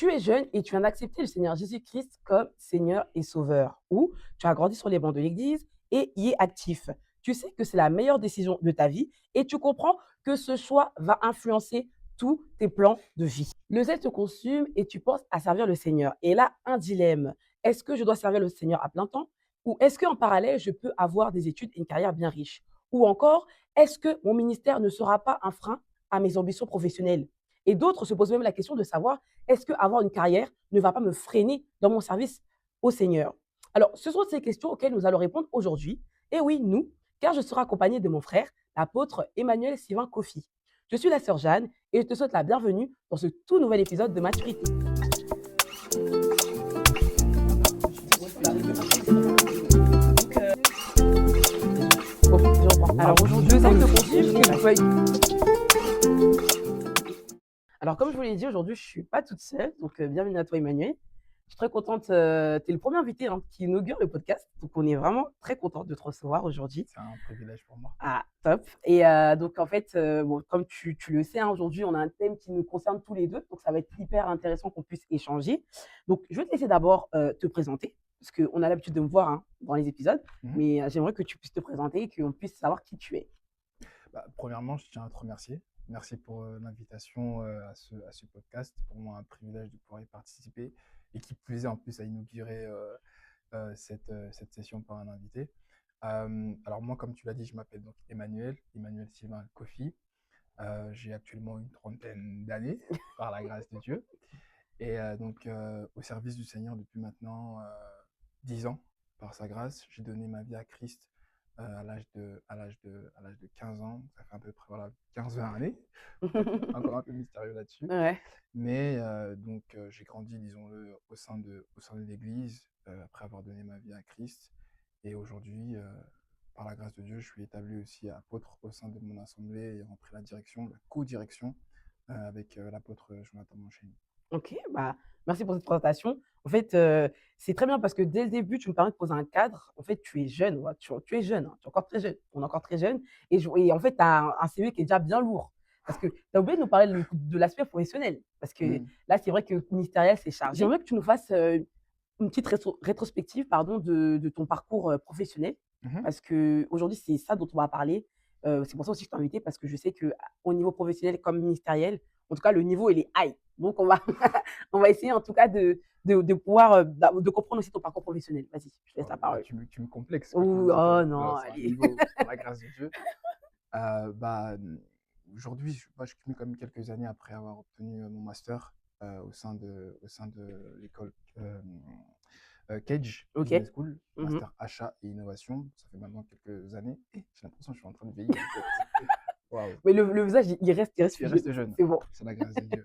Tu es jeune et tu viens d'accepter le Seigneur Jésus-Christ comme Seigneur et Sauveur, ou tu as grandi sur les bancs de l'Église et y es actif. Tu sais que c'est la meilleure décision de ta vie et tu comprends que ce choix va influencer tous tes plans de vie. Le zèle te consume et tu penses à servir le Seigneur. Et là, un dilemme. Est-ce que je dois servir le Seigneur à plein temps ou est-ce qu'en parallèle, je peux avoir des études et une carrière bien riche? Ou encore, est-ce que mon ministère ne sera pas un frein à mes ambitions professionnelles? Et d'autres se posent même la question de savoir est-ce qu'avoir une carrière ne va pas me freiner dans mon service au Seigneur? Alors, ce sont ces questions auxquelles nous allons répondre aujourd'hui. Et oui, nous, car je serai accompagné de mon frère, l'apôtre Emmanuel Sylvain Kofi. Je suis la sœur Jeanne et je te souhaite la bienvenue dans ce tout nouvel épisode de Maturité. Alors aujourd'hui, je sais que Alors comme je vous l'ai dit, aujourd'hui, je ne suis pas toute seule. Donc bienvenue à toi, Emmanuel. Je suis très contente. Tu es le premier invité qui inaugure le podcast. Donc on est vraiment très content de te recevoir aujourd'hui. C'est un privilège pour moi. Ah, top. Et donc en fait, bon, comme tu le sais, aujourd'hui, on a un thème qui nous concerne tous les deux. Donc ça va être hyper intéressant qu'on puisse échanger. Donc je vais te laisser d'abord te présenter. Parce qu'on a l'habitude de me voir dans les épisodes. Mais j'aimerais que tu puisses te présenter et qu'on puisse savoir qui tu es. Premièrement, je tiens à te remercier. Merci pour l'invitation à ce podcast. C'est pour moi un privilège de pouvoir y participer et qui plus est en plus à inaugurer cette session par un invité. Alors moi, comme tu l'as dit, je m'appelle donc Emmanuel Sylvain Kofi. J'ai actuellement une trentaine d'années par la grâce de Dieu. Et donc au service du Seigneur depuis maintenant 10 ans par sa grâce. J'ai donné ma vie à Christ à l'âge de 15 ans, ça fait à peu près 15-20 années, encore un peu mystérieux là-dessus. Ouais. Mais donc j'ai grandi, disons-le, au sein de l'Église, après avoir donné ma vie à Christ. Et aujourd'hui, par la grâce de Dieu, je suis établi aussi apôtre au sein de mon assemblée et repris la co-direction avec l'apôtre Jonathan Mancheni. Ok, merci pour cette présentation. En fait, c'est très bien parce que dès le début, tu me permets de poser un cadre. En fait, tu es jeune, ouais, tu es jeune, tu es encore très jeune. On est encore très jeune. Et en fait, tu as un CV qui est déjà bien lourd. Parce que tu as oublié de nous parler de l'aspect professionnel. Parce que là, c'est vrai que le ministériel, c'est chargé. J'aimerais que tu nous fasses une petite rétrospective de ton parcours professionnel. Parce qu'aujourd'hui, c'est ça dont on va parler. C'est pour ça aussi que je t'ai invité, parce que je sais qu'au niveau professionnel comme ministériel, en tout cas, le niveau, il est high. Donc, on va, on va essayer en tout cas de pouvoir de comprendre aussi ton parcours professionnel. Vas-y, je te laisse la parole. Tu me complexes. Oh non, allez. Niveau, par la grâce de Dieu. Aujourd'hui, je cumule quand même quelques années après avoir obtenu mon master au sein de l'école Cage Business School, master achat et innovation. Ça fait maintenant quelques années. J'ai l'impression que je suis en train de vieillir. Wow. Mais le visage, il reste jeune. C'est bon. C'est la grâce de Dieu.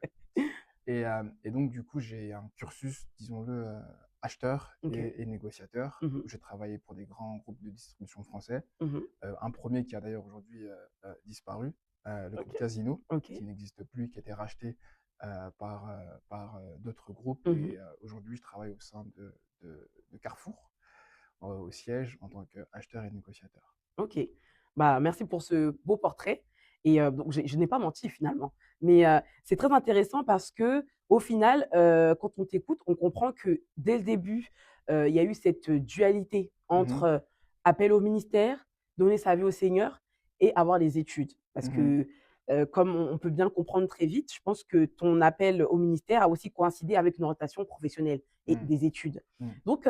Et donc, du coup, j'ai un cursus, disons-le, acheteur et négociateur. Où j'ai travaillé pour des grands groupes de distribution français. Un premier qui a d'ailleurs aujourd'hui disparu, le groupe Casino, qui n'existe plus, qui a été racheté par d'autres groupes. Et aujourd'hui, je travaille au sein de Carrefour, au siège, en tant qu'acheteur et négociateur. Ok. Merci pour ce beau portrait. Et donc, je n'ai pas menti finalement. Mais c'est très intéressant parce qu'au final, quand on t'écoute, on comprend que dès le début, il y a eu cette dualité entre appel au ministère, donner sa vie au Seigneur et avoir les études. Parce que, comme on peut bien le comprendre très vite, je pense que ton appel au ministère a aussi coïncidé avec une orientation professionnelle et des études. Donc,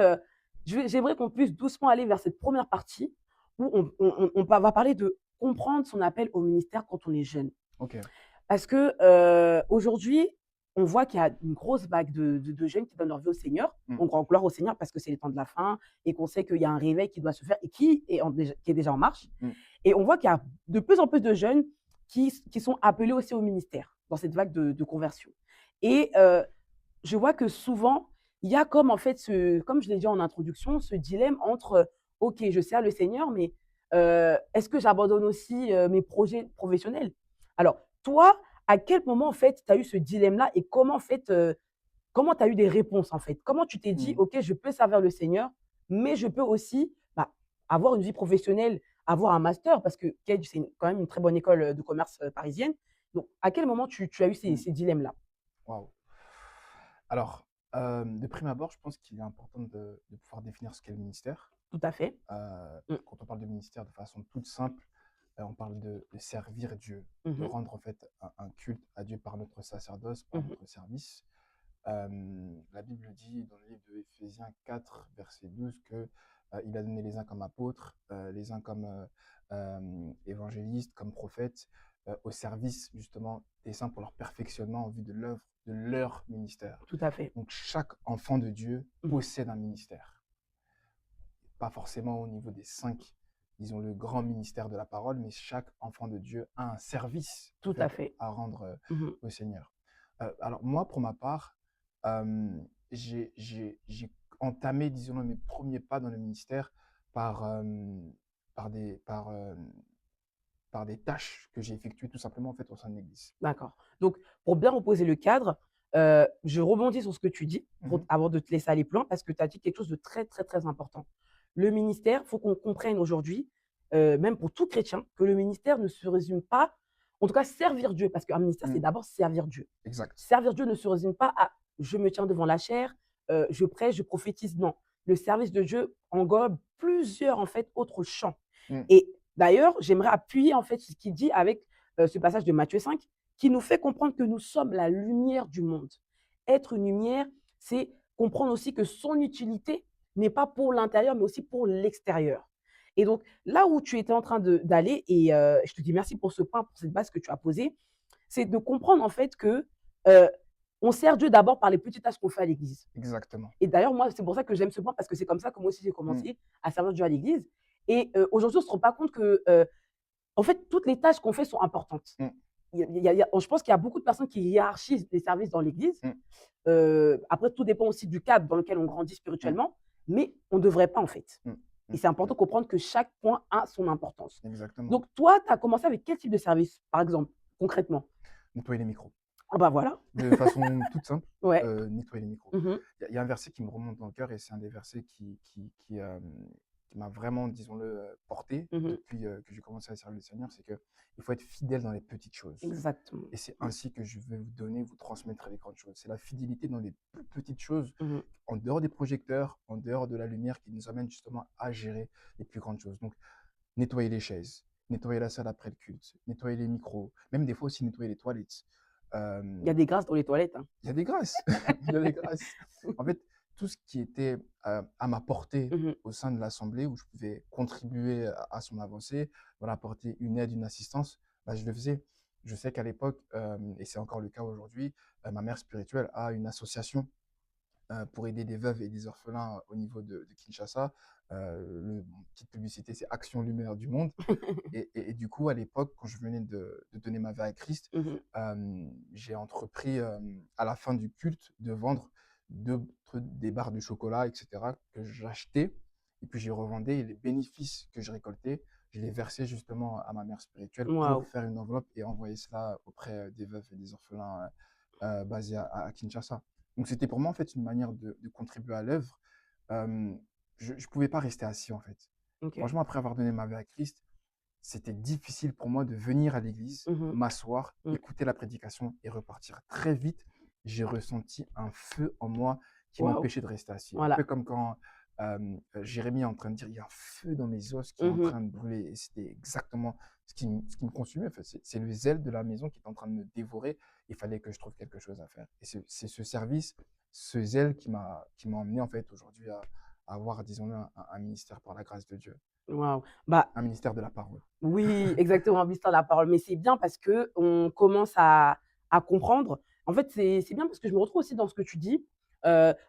j'aimerais qu'on puisse doucement aller vers cette première partie où on va parler de comprendre son appel au ministère quand on est jeune. Parce qu'aujourd'hui, on voit qu'il y a une grosse vague de jeunes qui donnent leur vie au Seigneur. On rend gloire au Seigneur parce que c'est les temps de la fin et qu'on sait qu'il y a un réveil qui doit se faire et qui est déjà en marche. Et on voit qu'il y a de plus en plus de jeunes qui sont appelés aussi au ministère dans cette vague de conversion. Et je vois que souvent, il y a comme en fait, comme je l'ai dit en introduction, ce dilemme entre ok, je sers le Seigneur, mais est-ce que j'abandonne aussi mes projets professionnels? Alors, toi, à quel moment en fait tu as eu ce dilemme-là et comment en fait comment tu as eu des réponses en fait? Comment tu t'es dit ok, je peux servir le Seigneur, mais je peux aussi avoir une vie professionnelle, avoir un master, parce que Cage, c'est quand même une très bonne école de commerce parisienne. Donc, à quel moment tu as eu ces dilemmes-là? Waouh. Alors, de prime abord, je pense qu'il est important de pouvoir définir ce qu'est le ministère. Tout à fait. Mmh. Quand on parle de ministère de façon toute simple, on parle de servir Dieu, de Mmh. rendre en fait un culte à Dieu par notre sacerdoce, par Mmh. notre service. La Bible dit dans le livre de Éphésiens 4, verset 12, que il a donné les uns comme apôtres, les uns comme évangélistes, comme prophètes, au service justement des saints pour leur perfectionnement en vue de l'œuvre de leur ministère. Tout à fait. Donc chaque enfant de Dieu Mmh. possède un ministère. Pas forcément au niveau des cinq, disons, le grand ministère de la parole, mais chaque enfant de Dieu a un service en Tout à fait fait. à rendre Mmh. au Seigneur. Alors moi, pour ma part, j'ai entamé, disons, mes premiers pas dans le ministère par, par des, par, par des tâches que j'ai effectuées tout simplement en fait au sein de l'Église. D'accord. Donc, pour bien reposer le cadre, je rebondis sur ce que tu dis pour Mhm, avant de te laisser aller plus loin, parce que tu as dit quelque chose de très, très, très important. Le ministère, il faut qu'on comprenne aujourd'hui, même pour tout chrétien, que le ministère ne se résume pas, en tout cas servir Dieu, parce qu'un ministère, c'est mm, d'abord servir Dieu. exact. Servir Dieu ne se résume pas à je me tiens devant la chair, je prêche, je prophétise. Non, le service de Dieu englobe plusieurs en fait autres champs. Mm, Et d'ailleurs, j'aimerais appuyer en fait ce qu'il dit avec ce passage de Matthieu 5, qui nous fait comprendre que nous sommes la lumière du monde. Être une lumière, c'est comprendre aussi que son utilité n'est pas pour l'intérieur, mais aussi pour l'extérieur. Et donc, là où tu étais en train d'aller, et je te dis merci pour ce point, pour cette base que tu as posée, c'est de comprendre en fait que euh, on sert Dieu d'abord par les petites tâches qu'on fait à l'église. exactement. Et d'ailleurs, moi, c'est pour ça que j'aime ce point, parce que c'est comme ça que moi aussi j'ai Mm, commencé à servir Dieu à l'église. Et aujourd'hui, on ne se rend pas compte que, en fait, toutes les tâches qu'on fait sont importantes. mm, Je pense qu'il y a beaucoup de personnes qui hiérarchisent les services dans l'église. mm, Après, tout dépend aussi du cadre dans lequel on grandit mm, spirituellement, mais on ne devrait pas, en fait. mm, Et mm, c'est important de comprendre que chaque point a son importance. exactement. Donc, toi, tu as commencé avec quel type de service, par exemple, concrètement? Nettoyer les micros. Ah bah voilà. De façon toute simple, Ouais. nettoyer les micros. Mhm, Il y a un verset qui me remonte dans le cœur et c'est un des versets qui m'a vraiment, disons-le, porté mhm. depuis que j'ai commencé à servir le Seigneur, c'est que il faut être fidèle dans les petites choses. Exactement. Et c'est Mm, ainsi que je vais vous donner, vous transmettre les grandes choses. C'est la fidélité dans les plus petites choses, mhm. en dehors des projecteurs, en dehors de la lumière, qui nous amène justement à gérer les plus grandes choses. Donc, nettoyer les chaises, nettoyer la salle après le culte, nettoyer les micros, même des fois aussi nettoyer les toilettes. Il y a des grâces dans les toilettes, hein. Il y a des grâces, il y a des grâces. En fait, tout ce qui était à ma portée Mhm, au sein de l'assemblée, où je pouvais contribuer à son avancée, voilà, apporter une aide, une assistance, bah, je le faisais. Je sais qu'à l'époque, et c'est encore le cas aujourd'hui, ma mère spirituelle a une association pour aider des veuves et des orphelins au niveau de Kinshasa. Petite publicité, c'est Action Lumière du Monde. Et du coup, à l'époque, quand je venais de donner ma vie à Christ, mhm. j'ai entrepris à la fin du culte de vendre des barres de chocolat, etc., que j'achetais. Et puis, j'ai revendais et les bénéfices que je récoltais, je les versais justement à ma mère spirituelle pour Waouh. faire une enveloppe et envoyer cela auprès des veuves et des orphelins basés à Kinshasa. Donc, c'était pour moi en fait une manière de contribuer à l'œuvre. Euh, je ne pouvais pas rester assis en fait. Ok. Franchement, après avoir donné ma vie à Christ, c'était difficile pour moi de venir à l'église, Mhm, m'asseoir, mm. écouter la prédication et repartir. Très vite, j'ai ressenti un feu en moi qui Waouh. m'empêchait de rester assis. Un peu Voilà. comme quand Jérémie est en train de dire, il y a un feu dans mes os qui est en Mhm. train de brûler. Et c'était exactement ce qui me consumait. En fait. C'est le zèle de la maison qui est en train de me dévorer. Il fallait que je trouve quelque chose à faire. Et c'est ce service, ce zèle qui m'a emmené en fait aujourd'hui à avoir, disons-le, un ministère par la grâce de Dieu. Waouh. Bah, Un ministère de la parole. oui, exactement, Vista la parole. Mais c'est bien parce que on commence à comprendre. En fait, c'est bien parce que je me retrouve aussi dans ce que tu dis.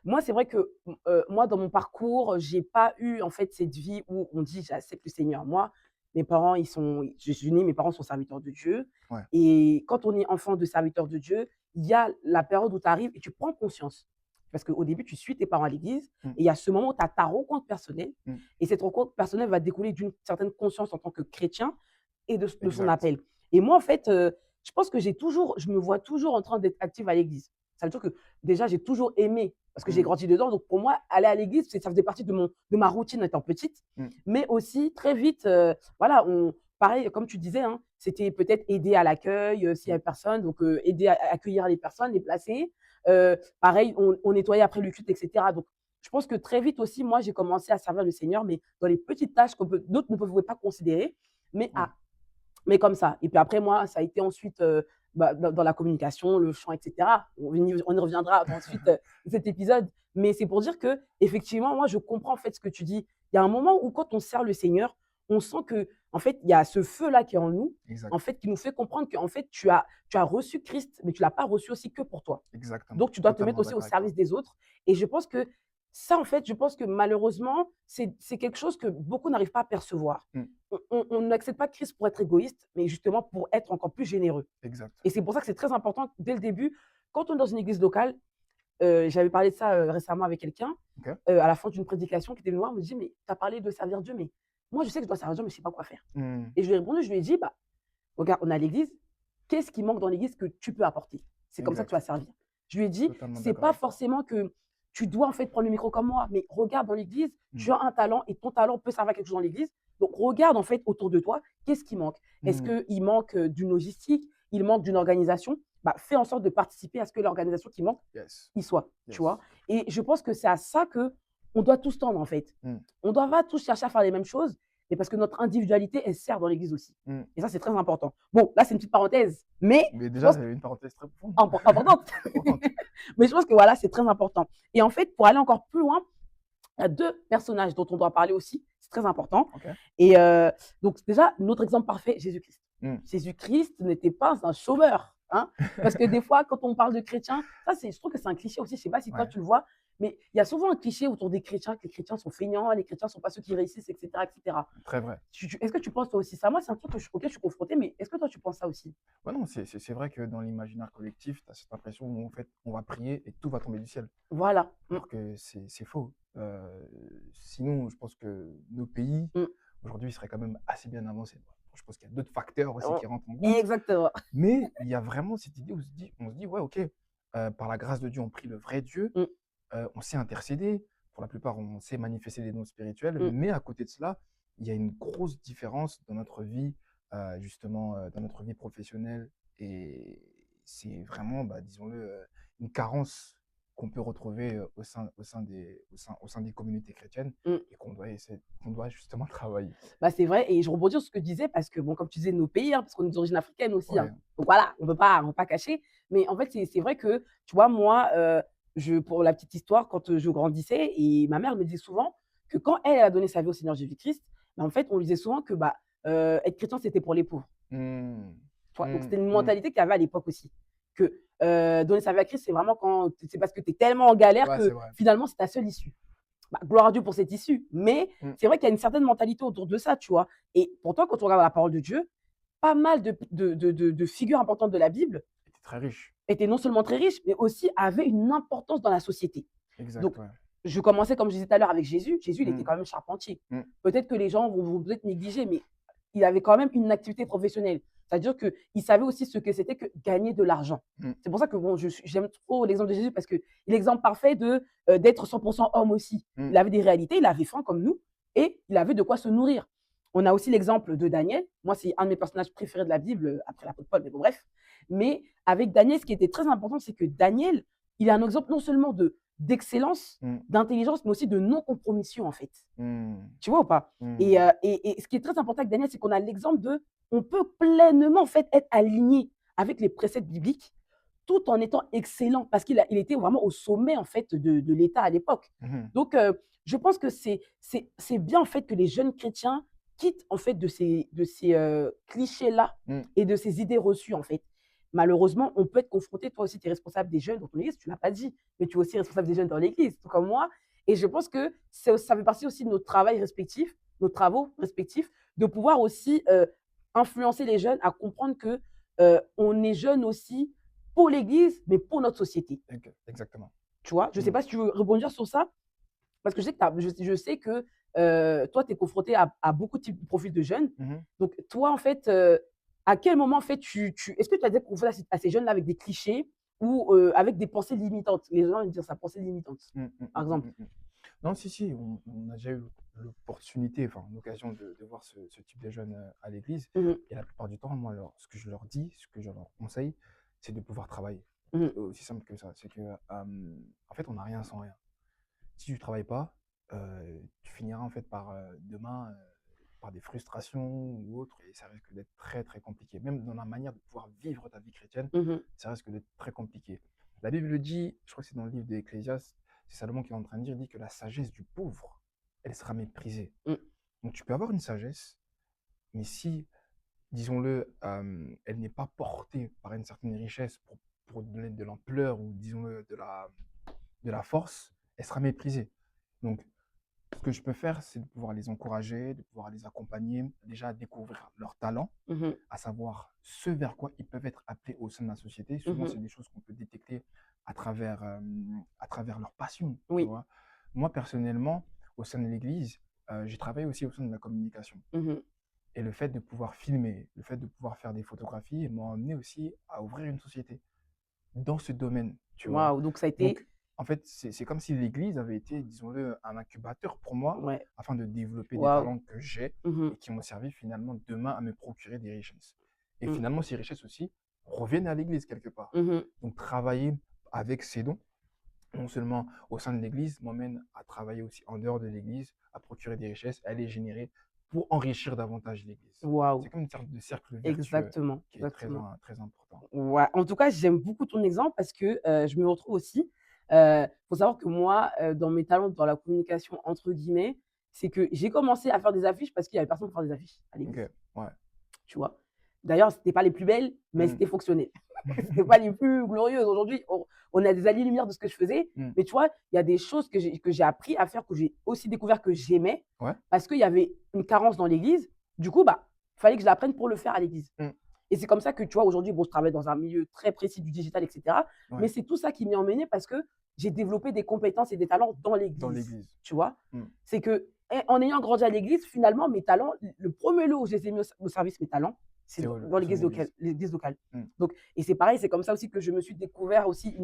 Moi, c'est vrai que moi, dans mon parcours, j'ai pas eu en fait cette vie où on dit j'accepte le Seigneur. Moi, mes parents, je suis née, mes parents sont serviteurs de Dieu. Ouais. Et quand on est enfant de serviteur de Dieu, il y a la période où tu arrives et tu prends conscience. Parce qu'au début, tu suis tes parents à l'église Mm, et il y a ce moment où tu as ta rencontre personnelle. mm, Et cette rencontre personnelle va découler d'une certaine conscience en tant que chrétien et de son exact. appel. Et moi, en fait, je pense que je me vois toujours en train d'être active à l'église. Ça veut dire que déjà, j'ai toujours aimé, parce que j'ai Mm, grandi dedans. Donc, pour moi, aller à l'église, ça faisait partie de ma routine étant petite. mm, Mais aussi, très vite, voilà, pareil, comme tu disais, hein, c'était peut-être aider à l'accueil s'il y mm, avait personne. Donc, aider à accueillir les personnes, les placer. pareil, on nettoyait après le culte, etc. Donc, je pense que très vite aussi, moi, j'ai commencé à servir le Seigneur, mais dans les petites tâches que d'autres ne pouvaient pas considérer, mais Ouais. mais comme ça. Et puis après, moi, ça a été ensuite dans la communication, le chant, etc. On y reviendra ensuite de cet épisode. Mais c'est pour dire que, effectivement, moi, je comprends en fait ce que tu dis. Il y a un moment où, quand on sert le Seigneur, on sent que, en fait, il y a ce feu-là qui est en nous, Exact. en fait, qui nous fait comprendre que, en fait, tu as reçu Christ, mais tu l'as pas reçu aussi que pour toi. Exactement. Donc, tu dois te mettre Totalement aussi au d'accord avec toi. service des autres. Et je pense que ça, en fait, je pense que malheureusement, c'est quelque chose que beaucoup n'arrivent pas à percevoir. Mm. On n'accepte pas Christ pour être égoïste, mais justement pour être encore plus généreux. Exact. Et c'est pour ça que c'est très important dès le début, quand on est dans une église locale, j'avais parlé de ça récemment avec quelqu'un, Ok. à la fin d'une prédication qui était venu voir, me dit, mais tu as parlé de servir Dieu, mais moi je sais que je dois servir Dieu, mais je ne sais pas quoi faire. Mm. Et je lui ai répondu, je lui ai dit, bah, regarde, on a l'église, qu'est-ce qui manque dans l'église que tu peux apporter? C'est comme ça que tu Exact. vas servir. Je lui ai dit, Totalement c'est d'accord pas avec toi. forcément que tu dois en fait prendre le micro comme moi, mais regarde dans l'église, Mm. tu as un talent et ton talent peut servir à quelque chose dans l'église. Donc regarde en fait autour de toi, qu'est-ce qui manque? Est-ce Mm. qu'il manque d'une logistique? Il manque d'une organisation? Bah, fais en sorte de participer à ce que l'organisation qui manque, Yes. y soit, tu vois? Yes. Et je pense que c'est à ça que on doit tous tendre en fait. Mm. On doit pas tous chercher à faire les mêmes choses, mais parce que notre individualité, elle sert dans l'église aussi. Mm. Et ça, c'est très important. Bon, là, c'est une petite parenthèse, mais Mais je déjà, pense c'est une parenthèse très profonde. importante. Importante. Mais je pense que voilà, c'est très important. Et en fait, pour aller encore plus loin, il y a deux personnages dont on doit parler aussi. C'est très important. Ok. Et donc, déjà, notre exemple parfait, Jésus-Christ. Mm. Jésus-Christ n'était pas un chômeur. Hein, parce que des fois, quand on parle de chrétiens, je trouve que c'est un cliché aussi. Je ne sais pas si toi, Ouais. tu le vois, mais il y a souvent un cliché autour des chrétiens, que les chrétiens sont feignants, les chrétiens ne sont pas ceux qui réussissent, etc. etc. Très vrai. Est-ce que tu penses toi aussi ça? Moi, c'est un truc auquel je suis confrontée, mais est-ce que toi, tu penses ça aussi? Ouais, non, c'est vrai que dans l'imaginaire collectif, tu as cette impression où en fait, on va prier et tout va tomber du ciel. Voilà. Alors que c'est faux. Sinon, je pense que nos pays, Mm. aujourd'hui, seraient quand même assez bien avancés. Bon, je pense qu'il y a d'autres facteurs aussi Oh, qui rentrent en compte. exactement. Mais il y a vraiment cette idée où on se dit ouais, ok, par la grâce de Dieu, on prie le vrai Dieu, Mm, on sait intercéder, pour la plupart, on sait manifester des dons spirituels, mm. mais à côté de cela, il y a une grosse différence dans notre vie, justement, dans notre vie professionnelle. Et c'est vraiment, bah, disons-le, une carence qu'on peut retrouver au sein des communautés chrétiennes Mm. et qu'on doit justement travailler. Bah, c'est vrai et je rebondis sur ce que tu disais parce que bon, comme tu disais, nos pays, hein, parce qu'on est d'origine africaine aussi, hein. Ouais. Donc voilà, on peut pas cacher. Mais en fait, c'est vrai que, tu vois, moi, pour la petite histoire, quand je grandissais et ma mère me disait souvent que quand elle a donné sa vie au Seigneur Jésus-Christ, bah, en fait, on lui disait souvent que bah, être chrétien, c'était pour les pauvres. Mmh. Tu vois, donc Mmh. c'était une Mmh. mentalité qu'il y avait à l'époque aussi. Que donner sa vie à Christ, c'est vraiment quand c'est parce que tu es tellement en galère Ouais, c'est que vrai. finalement, c'est ta seule issue. Bah, gloire à Dieu pour cette issue. Mais Mmh. c'est vrai qu'il y a une certaine mentalité autour de ça, tu vois. Et pourtant, quand on regarde la parole de Dieu, pas mal de figures importantes de la Bible Était très riche. étaient non seulement très riches, mais aussi avaient une importance dans la société. Exact, Donc, ouais. je commençais, comme je disais tout à l'heure, avec Jésus. Jésus, il était Mmh. quand même charpentier. Mmh. Peut-être que les gens vont peut-être négliger, mais il avait quand même une activité professionnelle. C'est-à-dire qu'il savait aussi ce que c'était que gagner de l'argent. Mmh. C'est pour ça que bon, j'aime trop l'exemple de Jésus parce qu'il est l'exemple parfait d'être 100% homme aussi. Mmh. Il avait des réalités, il avait faim comme nous et il avait de quoi se nourrir. On a aussi l'exemple de Daniel. Moi, c'est un de mes personnages préférés de la Bible, après l'apôtre Paul, mais bon, bref. Mais avec Daniel, ce qui était très important, c'est que Daniel, il est un exemple non seulement d'excellence, Mmh. d'intelligence, mais aussi de non-compromission, en fait. Mmh. Tu vois ou pas? Mmh. Et ce qui est très important avec Daniel, c'est qu'on a l'exemple on peut pleinement en fait être aligné avec les préceptes bibliques tout en étant excellent parce il était vraiment au sommet en fait de l'État à l'époque. Mmh. Donc, je pense que c'est bien en fait que les jeunes chrétiens quittent en fait de ces clichés-là Mmh. et de ces idées reçues en fait. Malheureusement, on peut être confronté, toi aussi, tu es responsable des jeunes dans ton église, tu ne l'as pas dit, mais tu es aussi responsable des jeunes dans l'église, tout comme moi. Et je pense que ça fait partie aussi de notre travail respectif, nos travaux respectifs, de pouvoir aussi influencer les jeunes à comprendre que on est jeune aussi pour l'église, mais pour notre société. Exactement. Tu vois, je ne sais Mmh. pas si tu veux rebondir sur ça, parce que je sais que toi, tu es confronté à beaucoup de types de profils de jeunes. Mmh. Donc, toi, en fait, à quel moment, en fait, est-ce que tu as été confronté à ces jeunes-là avec des clichés ou avec des pensées limitantes? Les gens vont dire ça, pensée limitante, Mmh. Mmh. par exemple. Mmh. Non, si, on a déjà eu l'opportunité, enfin l'occasion de voir ce type de jeunes à l'église. Mhm, Et la plupart du temps, moi, ce que je leur dis, ce que je leur conseille, c'est de pouvoir travailler. Mmh. aussi simple que ça. C'est que, en fait, on n'a rien sans rien. Si tu travailles pas, tu finiras en fait par, demain, par des frustrations ou autres et ça risque d'être très, très compliqué. Même dans la manière de pouvoir vivre ta vie chrétienne, Mmh mh. ça risque d'être très compliqué. La Bible le dit, je crois que c'est dans le livre d'Ecclésiaste, c'est Salomon qui est en train de dire, il dit que la sagesse du pauvre, elle sera méprisée. Mmh. Donc tu peux avoir une sagesse, mais si, disons-le, elle n'est pas portée par une certaine richesse pour donner de l'ampleur ou disons-le de la force, elle sera méprisée. Donc ce que je peux faire, c'est de pouvoir les encourager, de pouvoir les accompagner, déjà à découvrir leurs talents, Mmh mh. à savoir ce vers quoi ils peuvent être appelés au sein de la société. Mmh Souvent, mh. c'est des choses qu'on peut détecter à travers leur passion, tu Oui. vois. Moi, personnellement, au sein de l'Église, j'ai travaillé aussi au sein de la communication. Mmh mh. Et le fait de pouvoir filmer, le fait de pouvoir faire des photographies m'a amené aussi à ouvrir une société dans ce domaine, tu vois. Waouh, donc ça a été Donc, en fait, c'est comme si l'Église avait été, disons-le, un incubateur pour moi ouais, afin de développer des waouh. talents que j'ai Mmh mh. et qui m'ont servi finalement demain à me procurer des richesses. Et Mmh. finalement, ces richesses aussi reviennent à l'Église quelque part. Mmh mh. Donc, travailler avec ces dons, non seulement au sein de l'Église, m'emmène à travailler aussi en dehors de l'Église, à procurer des richesses, à les générer pour enrichir davantage l'Église. Waouh, C'est comme une sorte de cercle vertueux exactement, qui est très, exactement. très important. Ouais, en tout cas, j'aime beaucoup ton exemple parce que, je me retrouve aussi. Faut savoir que moi, dans mes talents dans la «communication» entre guillemets, c'est que j'ai commencé à faire des affiches parce qu'il y avait personne pour faire des affiches à Ok, l'église, ouais. tu vois? D'ailleurs, c'était pas les plus belles, mais Mm. c'était fonctionnel. C'était pas les plus glorieuses. Aujourd'hui, on a des années-lumière de ce que je faisais, Mm. mais tu vois, il y a des choses que j'ai appris à faire, que j'ai aussi découvert que j'aimais Ouais. parce qu'il y avait une carence dans l'église. Du coup, bah, il fallait que je l'apprenne pour le faire à l'église. Mm. Et c'est comme ça que, tu vois, aujourd'hui, bon, je travaille dans un milieu très précis du digital, et cetera. Mais Ouais. c'est tout ça qui m'y a emmené parce que j'ai développé des compétences et des talents dans Dans l'église, l'Église. tu vois. Mm. C'est que, en ayant grandi à l'église, finalement, mes talents, le premier lieu où je les ai mis au service, mes talents, c'est C'est dans au sein de l'église locale. Mm. Donc, et c'est pareil, c'est comme ça aussi que je me suis découvert aussi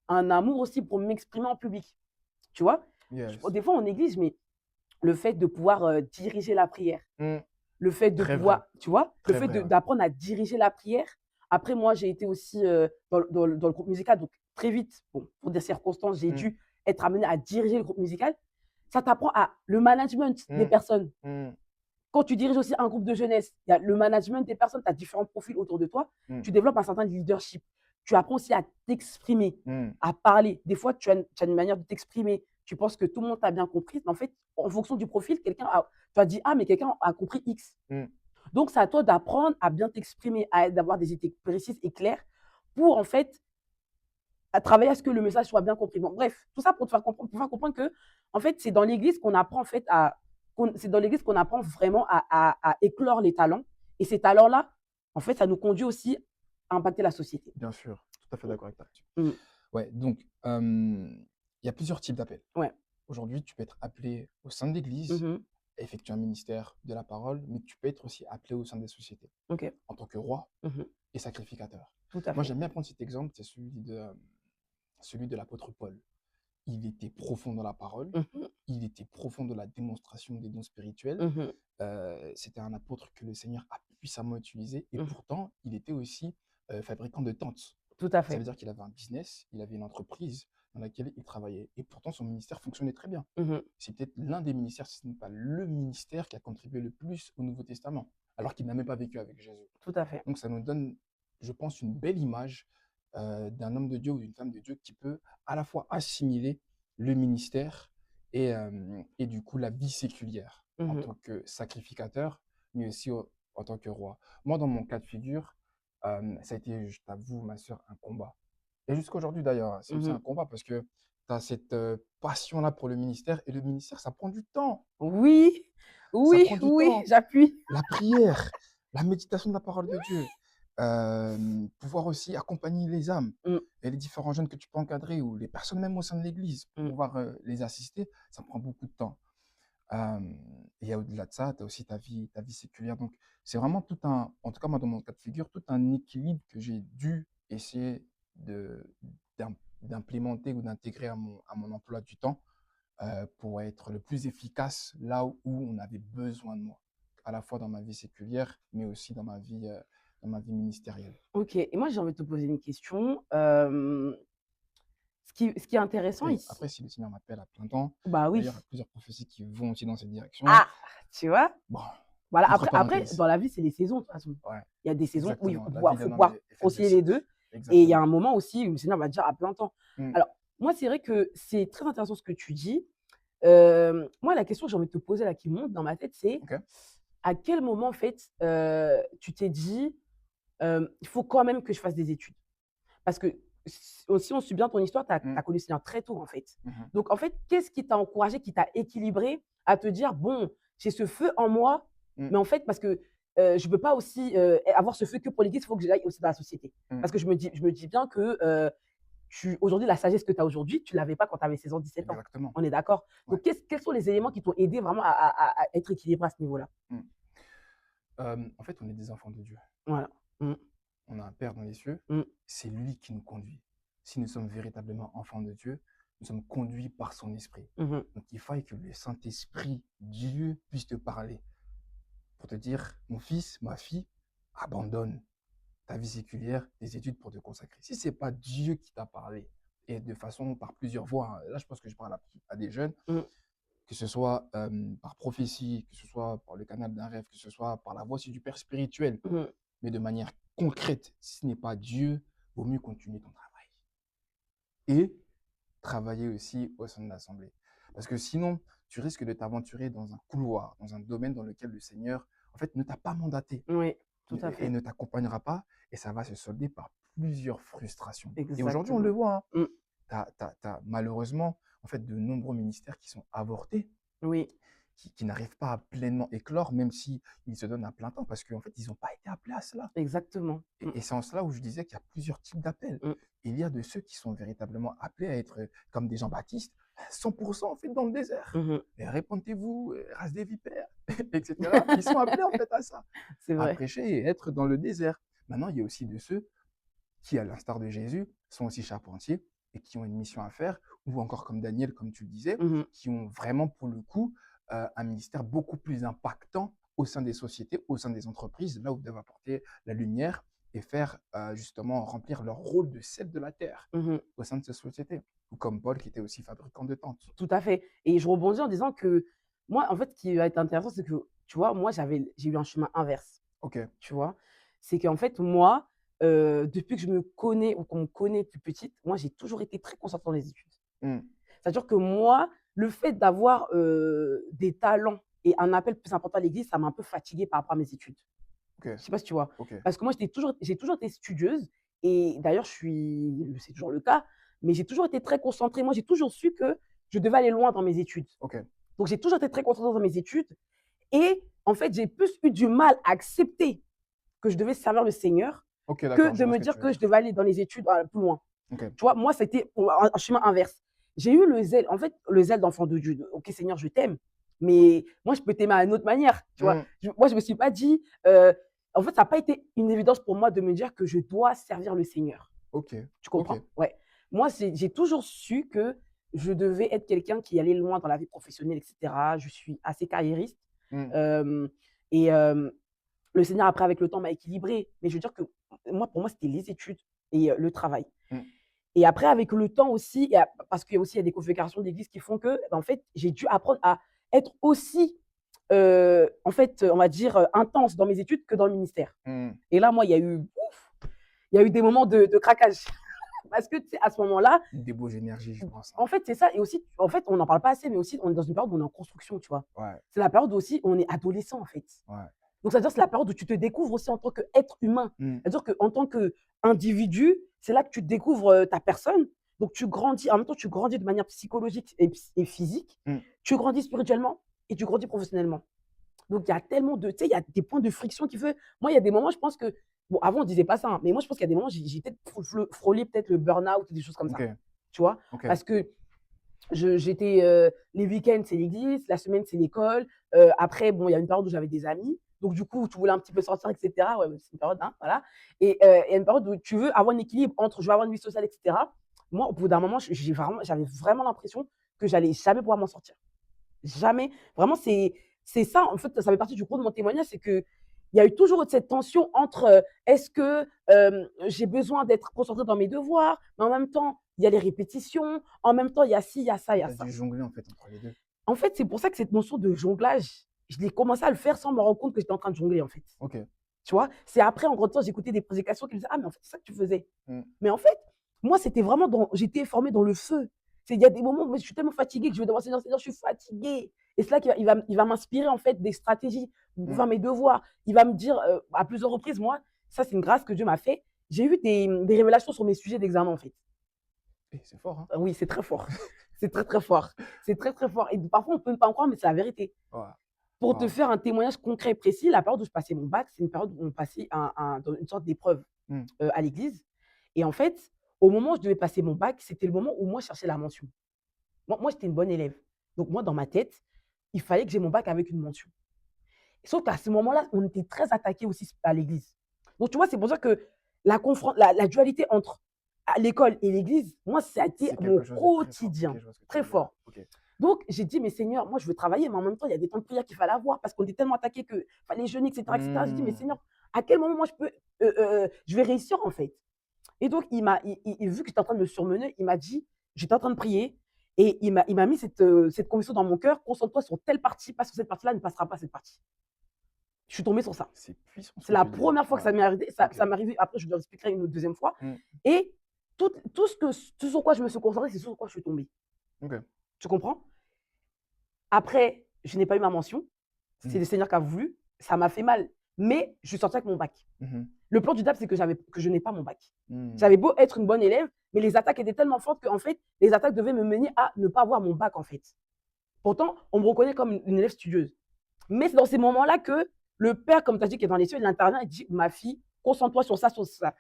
un amour aussi pour m'exprimer en public, tu vois. Yes. Des fois, en église, mais le fait de pouvoir diriger la prière, Mm. le fait de Très vrai. pouvoir, tu vois, le Très fait vrai, ouais. d'apprendre à diriger la prière. Après, moi, j'ai été aussi dans le groupe musical, donc très vite, bon, pour des circonstances, j'ai Mm. dû être amenée à diriger le groupe musical. Ça t'apprend à le management des Mm. personnes. Mm. Quand tu diriges aussi un groupe de jeunesse, il y a le management des personnes, tu as différents profils autour de toi. Mm. Tu développes un certain leadership. Tu apprends aussi à t'exprimer, Mm. à parler. Des fois, tu as une manière de t'exprimer. Tu penses que tout le monde t'a bien compris, mais en fait, en fonction du profil, tu as dit A, mais quelqu'un a compris X. Mm. Donc, c'est à toi d'apprendre à bien t'exprimer, d'avoir des idées précises et claires pour, en fait, à travailler à ce que le message soit bien compris. Bon, bref, tout ça pour faire comprendre que, en fait, c'est dans l'église qu'on apprend, en fait, c'est dans l'église qu'on apprend vraiment à éclore les talents. Et ces talents-là, en fait, ça nous conduit aussi à impacter la société. Bien sûr. Tout à fait Mmh. d'accord avec toi là-dessus. Mmh. Ouais, donc, il y a plusieurs types d'appels. Ouais. Aujourd'hui, tu peux être appelé au sein de l'Église, Mmh. à effectuer un ministère de la parole, mais tu peux être aussi appelé au sein des sociétés, OK. en tant que roi Mmh. et sacrificateur. Tout à Moi, fait. j'aime bien prendre cet exemple, c'est celui de l'apôtre Paul. Il était profond dans la parole, Mmh. il était profond dans la démonstration des dons spirituels. Mmh. C'était un apôtre que le Seigneur a puissamment utilisé et Mmh. pourtant, il était aussi fabricant de tentes. Tout à Ça veut fait. dire qu'il avait un business, il avait une entreprise dans laquelle il travaillait et pourtant son ministère fonctionnait très bien. Mmh. C'est peut-être l'un des ministères, si ce n'est pas le ministère qui a contribué le plus au Nouveau Testament, alors qu'il n'a même pas vécu avec Jésus. Tout à fait. Donc ça nous donne, je pense, une belle image d'un homme de Dieu ou d'une femme de Dieu qui peut à la fois assimiler le ministère et du coup la vie séculière en Mmh. tant que sacrificateur, mais aussi en tant que roi. Moi, dans mon cas de figure, ça a été, je t'avoue, ma sœur, un combat. Et jusqu'à aujourd'hui d'ailleurs, hein, c'est aussi un Mmh. combat parce que tu as cette passion-là pour le ministère et le ministère, ça prend du temps. Oui, Ça oui, prend du oui, temps. j'appuie. La prière, la méditation de la parole de Dieu, pouvoir aussi accompagner les âmes Mmh. et les différents jeunes que tu peux encadrer ou les personnes même au sein de l'église, pour Mmh. pouvoir les assister, ça prend beaucoup de temps. Et au-delà de ça, tu as aussi ta vie séculière. Donc, c'est vraiment tout un, en tout cas moi dans mon cas de figure, tout un équilibre que j'ai dû essayer de, d'implémenter ou d'intégrer à mon emploi du temps pour être le plus efficace là où on avait besoin de moi, à la fois dans ma vie séculière, mais aussi dans dans ma vie ministérielle. OK et moi, j'ai envie de te poser une question, ce qui est intéressant ici Après, si le Seigneur m'appelle à plein temps, bah, oui. d'ailleurs, il y a plusieurs prophéties qui vont aussi dans cette direction. Ah! Tu vois? Bon, Voilà, entre après parenthèses. dans la vie, c'est les saisons de toute façon. Ouais, Il y a des saisons où il exactement. La vie faut d'un homme pouvoir est faite de concilier les cycles. 2 et il y a un Exactement. moment aussi où le Seigneur va te dire à plein temps. Mm, Alors, moi, c'est vrai que c'est très intéressant ce que tu dis. Moi, la question que j'ai envie de te poser là, qui monte dans ma tête, c'est ok. à quel moment, en fait, tu t'es dit: «Il faut quand même que je fasse des études»? Parce que si on suit bien ton histoire, tu as Mm, connu le Seigneur très tôt, en fait. mhm, Donc, en fait, qu'est-ce qui t'a encouragé, qui t'a équilibré à te dire: «Bon, j'ai ce feu en moi, mm, mais en fait, parce que je ne peux pas aussi avoir ce feu que pour l'Église, il faut que j'aille aussi dans la société». mm. Parce que je me dis bien que aujourd'hui, la sagesse que tu as aujourd'hui, tu ne l'avais pas quand tu avais 16 ans, 17 ans. Exactement. On est d'accord? Ouais. Donc, quels sont les éléments qui t'ont aidé vraiment à être équilibré à ce niveau-là? Mm. En fait, on est des enfants de Dieu. Voilà. Mmh, On a un Père dans les cieux. mmh, C'est lui qui nous conduit. Si nous sommes véritablement enfants de Dieu, nous sommes conduits par son esprit. mmh Donc, il faut que le Saint-Esprit, Dieu, puisse te parler pour te dire, mon fils, ma fille, abandonne ta vie séculière, tes études pour te consacrer. Si ce n'est pas Dieu qui t'a parlé, et de façon par plusieurs voies, là je pense que je parle à des jeunes, mmh, que ce soit par prophétie, que ce soit par le canal d'un rêve, que ce soit par la voix aussi du Père spirituel, mmh, mais de manière concrète, si ce n'est pas Dieu, vaut mieux continuer ton travail. Et travailler aussi au sein de l'Assemblée. Parce que sinon, tu risques de t'aventurer dans un couloir, dans un domaine dans lequel le Seigneur, en fait, ne t'a pas mandaté oui, tout à et fait. ne t'accompagnera pas, et ça va se solder par plusieurs frustrations. Et aujourd'hui, on le Exactement. voit, Mmh, hein, tu as malheureusement en fait, de nombreux ministères qui sont avortés, oui, qui n'arrivent pas à pleinement éclore, même s'ils se donnent à plein temps, parce qu'en fait, ils n'ont pas été appelés à cela. exactement. Mmh, Et c'est en cela où je disais qu'il y a plusieurs types d'appels. mmh, Il y a de ceux qui sont véritablement appelés à être comme des Jean-Baptiste, 100% en fait dans le désert. mmh Et répentez-vous, race des vipères, etc. Ils sont appelés en fait à ça, C'est à vrai. prêcher et être dans le désert. Maintenant, il y a aussi de ceux qui, à l'instar de Jésus, sont aussi charpentiers et qui ont une mission à faire, ou encore comme Daniel, comme tu le disais, Mmh qui ont vraiment pour le coup un ministère beaucoup plus impactant au sein des sociétés, au sein des entreprises, là où ils doivent apporter la lumière et faire justement remplir leur rôle de sel de la terre mh. au sein de ces sociétés. Ou comme Paul qui était aussi fabricant de tentes. Tout à fait et je rebondis en disant que moi, en fait, ce qui va être intéressant, c'est que, tu vois, moi, j'ai eu un chemin inverse, Ok. tu vois? C'est qu'en fait, moi, depuis que je me connais ou qu'on me connaît depuis petite, moi, j'ai toujours été très concentrée dans les études. Mm. C'est-à-dire que moi, le fait d'avoir, des talents et un appel plus important à l'église, ça m'a un peu fatiguée par rapport à mes études. Ok. Je sais pas si tu vois? Ok. Parce que moi, j'ai toujours été studieuse et d'ailleurs, c'est toujours le cas, mais j'ai toujours été très concentrée. Moi, j'ai toujours su que je devais aller loin dans mes études. Ok. Donc, j'ai toujours été très concentrée dans mes études et en fait, j'ai plus eu du mal à accepter que je devais servir le Seigneur Ok, que d'accord, je de vois me ce que dire tu veux que je dire. devais aller dans les études, plus loin. Ok. Tu vois? Moi, c'était un chemin inverse. J'ai eu le zèle, en fait, le zèle d'enfant de Dieu. OK, Seigneur, je t'aime, mais moi, je peux t'aimer à une autre manière, tu vois? Mm. Moi, je me suis pas dit, en fait, ça n'a pas été une évidence pour moi de me dire que je dois servir le Seigneur. Ok. Tu Ok. comprends? Ouais. Moi, j'ai toujours su que je devais être quelqu'un qui allait loin dans la vie professionnelle et cetera. Je suis assez carriériste, Mm. hem et le Seigneur après avec le temps m'a équilibrée. Mais je veux dire que moi, pour moi, c'était les études et le travail. Mm. Et après avec le temps aussi, parce qu'il y a aussi il y a des confédérations d'églises qui font que, en fait, j'ai dû apprendre à être aussi, en fait, on va dire, intense dans mes études que dans le ministère. Mm. Et là, moi, il y a eu des moments de craquage parce que, tu sais, à ce moment-là, Une débauche d'énergie, je pense, hein. en fait, c'est ça et aussi, en fait, on n'en parle pas assez, mais aussi on est dans une période où on est en construction, tu vois? Ouais. C'est la période aussi où on est adolescent, en fait. Ouais. Donc ça veut dire que c'est la période où tu te découvres aussi en tant qu'être humain. Mm. C'est-à-dire qu'en tant qu'individu, c'est là que tu découvres, ta personne. Donc tu grandis en même temps, tu grandis de manière psychologique et physique. Mm. Tu grandis spirituellement et tu grandis professionnellement. Donc il y a tellement de tu sais, il y a des points de friction qui fait moi, il y a des moments, je pense que bon, avant on disait pas ça, hein, mais moi je pense qu'il y a des moments, j'ai peut-être frôlé peut-être le burn-out ou des choses comme ça. Ok. Tu vois? Ok. Parce que j'étais, les week-ends, c'est l'église, la semaine, c'est l'école. Après, bon, il y a une période où j'avais des amis. Donc, du coup, tu voulais un petit peu sortir, et cetera. Ouais, c'est une période, hein, voilà. Et il y a une période où tu veux avoir un équilibre entre je veux avoir une vie sociale, et cetera. Moi, au bout d'un moment, j'avais vraiment l'impression que j'allais jamais pouvoir m'en sortir. Jamais. Vraiment, c'est ça, en fait, ça fait partie du gros de mon témoignage, c'est qu'il il y a eu toujours cette tension entre est-ce que j'ai besoin d'être concentrée dans mes devoirs, mais en même temps, il y a les répétitions, en même temps, il y a ci, il y a ça, il y a Tu as ça. dû jongler en fait entre les 2. En fait, c'est pour ça que cette notion de jonglage, je l'ai commencé à le faire sans me rendre compte que j'étais en train de jongler, en fait. OK. Tu vois? C'est après, en grandissant, j'écoutais des prédications qui me disaient: «Ah, mais en fait, c'est ça que tu faisais». Mmh. Mais en fait, moi, c'était vraiment j'étais formée dans le feu. Il y a des moments où je suis tellement fatiguée que je vais devoir Seigneur, Seigneur, je suis fatiguée. Et c'est là qu'il va m'inspirer, en fait, des stratégies pour Mmh. faire mes devoirs. Il va me dire, à plusieurs reprises, moi, ça, c'est une grâce que Dieu m'a fait. J'ai eu des révélations sur mes sujets d'examen, en fait. Et c'est fort, hein? Oui, c'est très fort. C'est très, très fort. C'est très, très fort. Et parfois, on peut ne pas en croire, mais c'est la vérité. Waouh, Pour te waouh. faire un témoignage concret et précis, la période où je passais mon bac, c'est une période où on passait dans une sorte d'épreuve Mmh. à l'église. Et en fait, au moment où je devais passer mon bac, c'était le moment où moi, je cherchais la mention. Moi, j'étais une bonne élève. Donc, moi, dans ma tête, il fallait que j'ai mon bac avec une mention. Sauf qu'à ce moment-là, on était très attaqués aussi à l'église. Donc, tu vois, c'est pour ça que la dualité entre l'école et l'église, moi, ça a été C'est mon quelque chose de très fort. OK, quotidien, je vois ce que tu très veux dire. fort. OK. Donc, j'ai dit, mais Seigneur, moi, je veux travailler, mais en même temps, il y a des temps de prière qu'il fallait avoir parce qu'on était tellement attaqués qu'il fallait jeûner, etc., etc. J'ai dit, mais Mmh. Seigneur, à quel moment moi je vais réussir en fait? Et donc, vu que j'étais en train de me surmener, il m'a dit, j'étais en train de prier et il m'a mis cette conviction dans mon cœur, concentre-toi sur telle partie, parce que cette partie-là ne passera pas cette partie. Je suis tombée sur ça. C'est puissant ce C'est que la tu dis là. première fois que ça Waouh. m'est arrivé. Ça, OK. ça m'est arrivé. Après, je leur expliquerai une deuxième fois. Mmh. Et tout sur quoi je me suis concentrée, c'est sur quoi je suis tombée. OK. Tu comprends? Après, je n'ai pas eu ma mention. C'est Mmh. le Seigneur qui a voulu. Ça m'a fait mal. Mais je suis sortie avec mon bac. Mmh. Le plan du diable, c'est que je n'ai pas mon bac. Mmh. J'avais beau être une bonne élève, mais les attaques étaient tellement fortes qu'en fait, les attaques devaient me mener à ne pas avoir mon bac, en fait. Pourtant, on me reconnaît comme une élève studieuse. Mais c'est dans ces moments-là que le père, comme tu as dit, qui est dans les cieux, il intervient et dit, ma fille, concentre-toi sur ça, sur ça.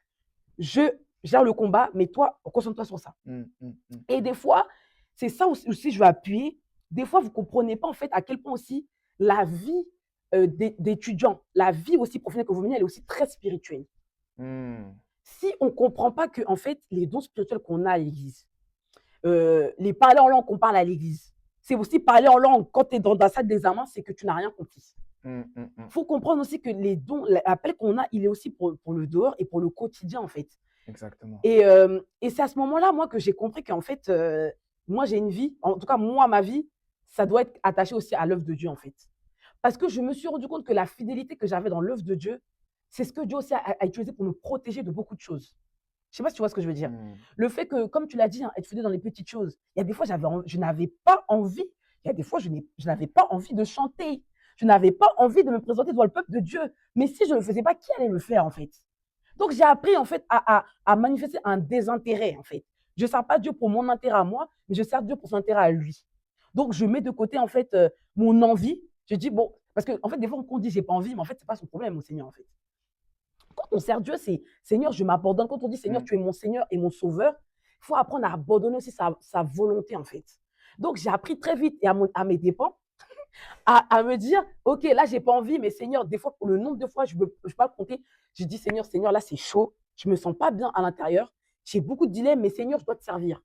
Je gère le combat, mais toi, concentre-toi sur ça. Mmh. Mmh. Mmh. Et Mmh. des fois, c'est ça aussi je veux appuyer. Des fois, vous ne comprenez pas en fait à quel point aussi la vie d'étudiant, la vie aussi professionnelle que vous menez, elle est aussi très spirituelle. Mmh. Si on ne comprend pas que en fait, les dons spirituels qu'on a à l'église, les parler en langue qu'on parle à l'église, c'est aussi parler en langue quand tu es dans la salle d'examen, c'est que tu n'as rien compris. Mmh. Mmh. Mmh. Il faut comprendre aussi que les dons, l'appel qu'on a, il est aussi pour le dehors et pour le quotidien en fait. Exactement. Et c'est à ce moment-là, moi, que j'ai compris qu'en fait, moi, j'ai une vie, en tout cas, moi, ma vie, ça doit être attaché aussi à l'œuvre de Dieu, en fait. Parce que je me suis rendu compte que la fidélité que j'avais dans l'œuvre de Dieu, c'est ce que Dieu aussi a utilisé pour me protéger de beaucoup de choses. Je ne sais pas si tu vois ce que je veux dire. Mmh. Le fait que, comme tu l'as dit, hein, être fidèle dans les petites choses, il y a des fois, je n'avais pas envie, il y a des fois, je n'avais pas envie de chanter, je n'avais pas envie de me présenter devant le peuple de Dieu. Mais si je ne le faisais pas, qui allait le faire, en fait? Donc, j'ai appris en fait à manifester un désintérêt en fait. Je ne sers pas Dieu pour mon intérêt à moi, mais je sers Dieu pour son intérêt à lui. Donc, je mets de côté en fait mon envie. Je dis bon, parce que en fait, des fois, on dit j'ai pas envie, mais en fait, c'est pas son problème au Seigneur en fait. Quand on sert Dieu, c'est Seigneur, je m'abandonne. Quand on dit Seigneur, Mmh. tu es mon Seigneur et mon Sauveur, il faut apprendre à abandonner aussi sa volonté en fait. Donc, j'ai appris très vite et à mes dépens à me dire, OK, là, j'ai pas envie, mais Seigneur, des fois, pour le nombre de fois, je ne peux pas le compter. Je dis, Seigneur, Seigneur, là, c'est chaud. Je me sens pas bien à l'intérieur. J'ai beaucoup de dilemmes, mais Seigneur, je dois te servir.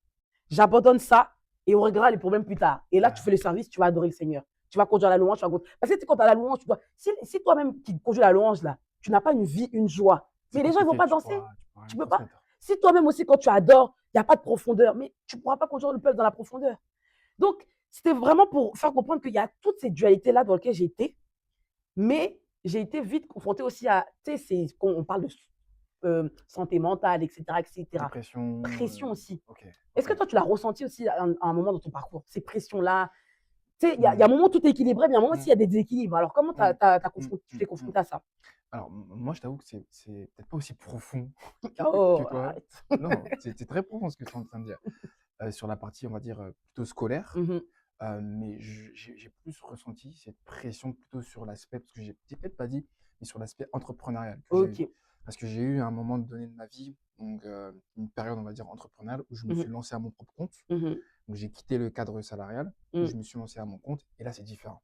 J'abandonne ça et on réglera les problèmes plus tard. Et là, tu Ah, fais le service, tu vas adorer le Seigneur. Tu vas conduire la louange, tu vas conduire. Parce que quand tu as la louange, tu dois. Si toi-même qui conduis la louange, là, tu n'as pas une vie, une joie, c'est mais les gens, ils vont compliqué, pas danser. tu pourras Tu rien peux pas. transmettre. Si toi-même aussi, quand tu adores, il n'y a pas de profondeur, mais tu ne pourras pas conduire le peuple dans la profondeur. Donc, c'était vraiment pour faire comprendre qu'il y a toutes ces dualités-là dans lesquelles j'ai été, mais j'ai été vite confrontée aussi à, tu sais, on parle de santé mentale, etc., etc. Dépression, Pression aussi. OK, Est-ce que OK. toi, tu l'as ressenti aussi à un moment dans ton parcours, ces pressions-là? Tu sais, il y a un Mmh. moment où tout est équilibré, mais il y a un moment aussi, Mmh. il y a des déséquilibres. Alors, comment Mmh. Mmh. tu Mmh. t'es Mmh. confronté à ça? Alors, moi, je t'avoue que c'est peut-être pas aussi profond que Oh, toi. arrête. Non, c'est très profond ce que tu es en train de dire. Sur la partie, on va dire, plutôt scolaire, Mhm. mais j'ai plus ressenti cette pression plutôt sur l'aspect, parce que j'ai peut-être pas dit, mais sur l'aspect entrepreneurial que j'ai eu. Ok. Parce que j'ai eu à un moment donné de ma vie, donc une période, on va dire, entrepreneuriale, où je me Mhm. suis lancé à mon propre compte. Mhm. Donc j'ai quitté le cadre salarial, où Mhm. je me suis lancé à mon compte, et là, c'est différent.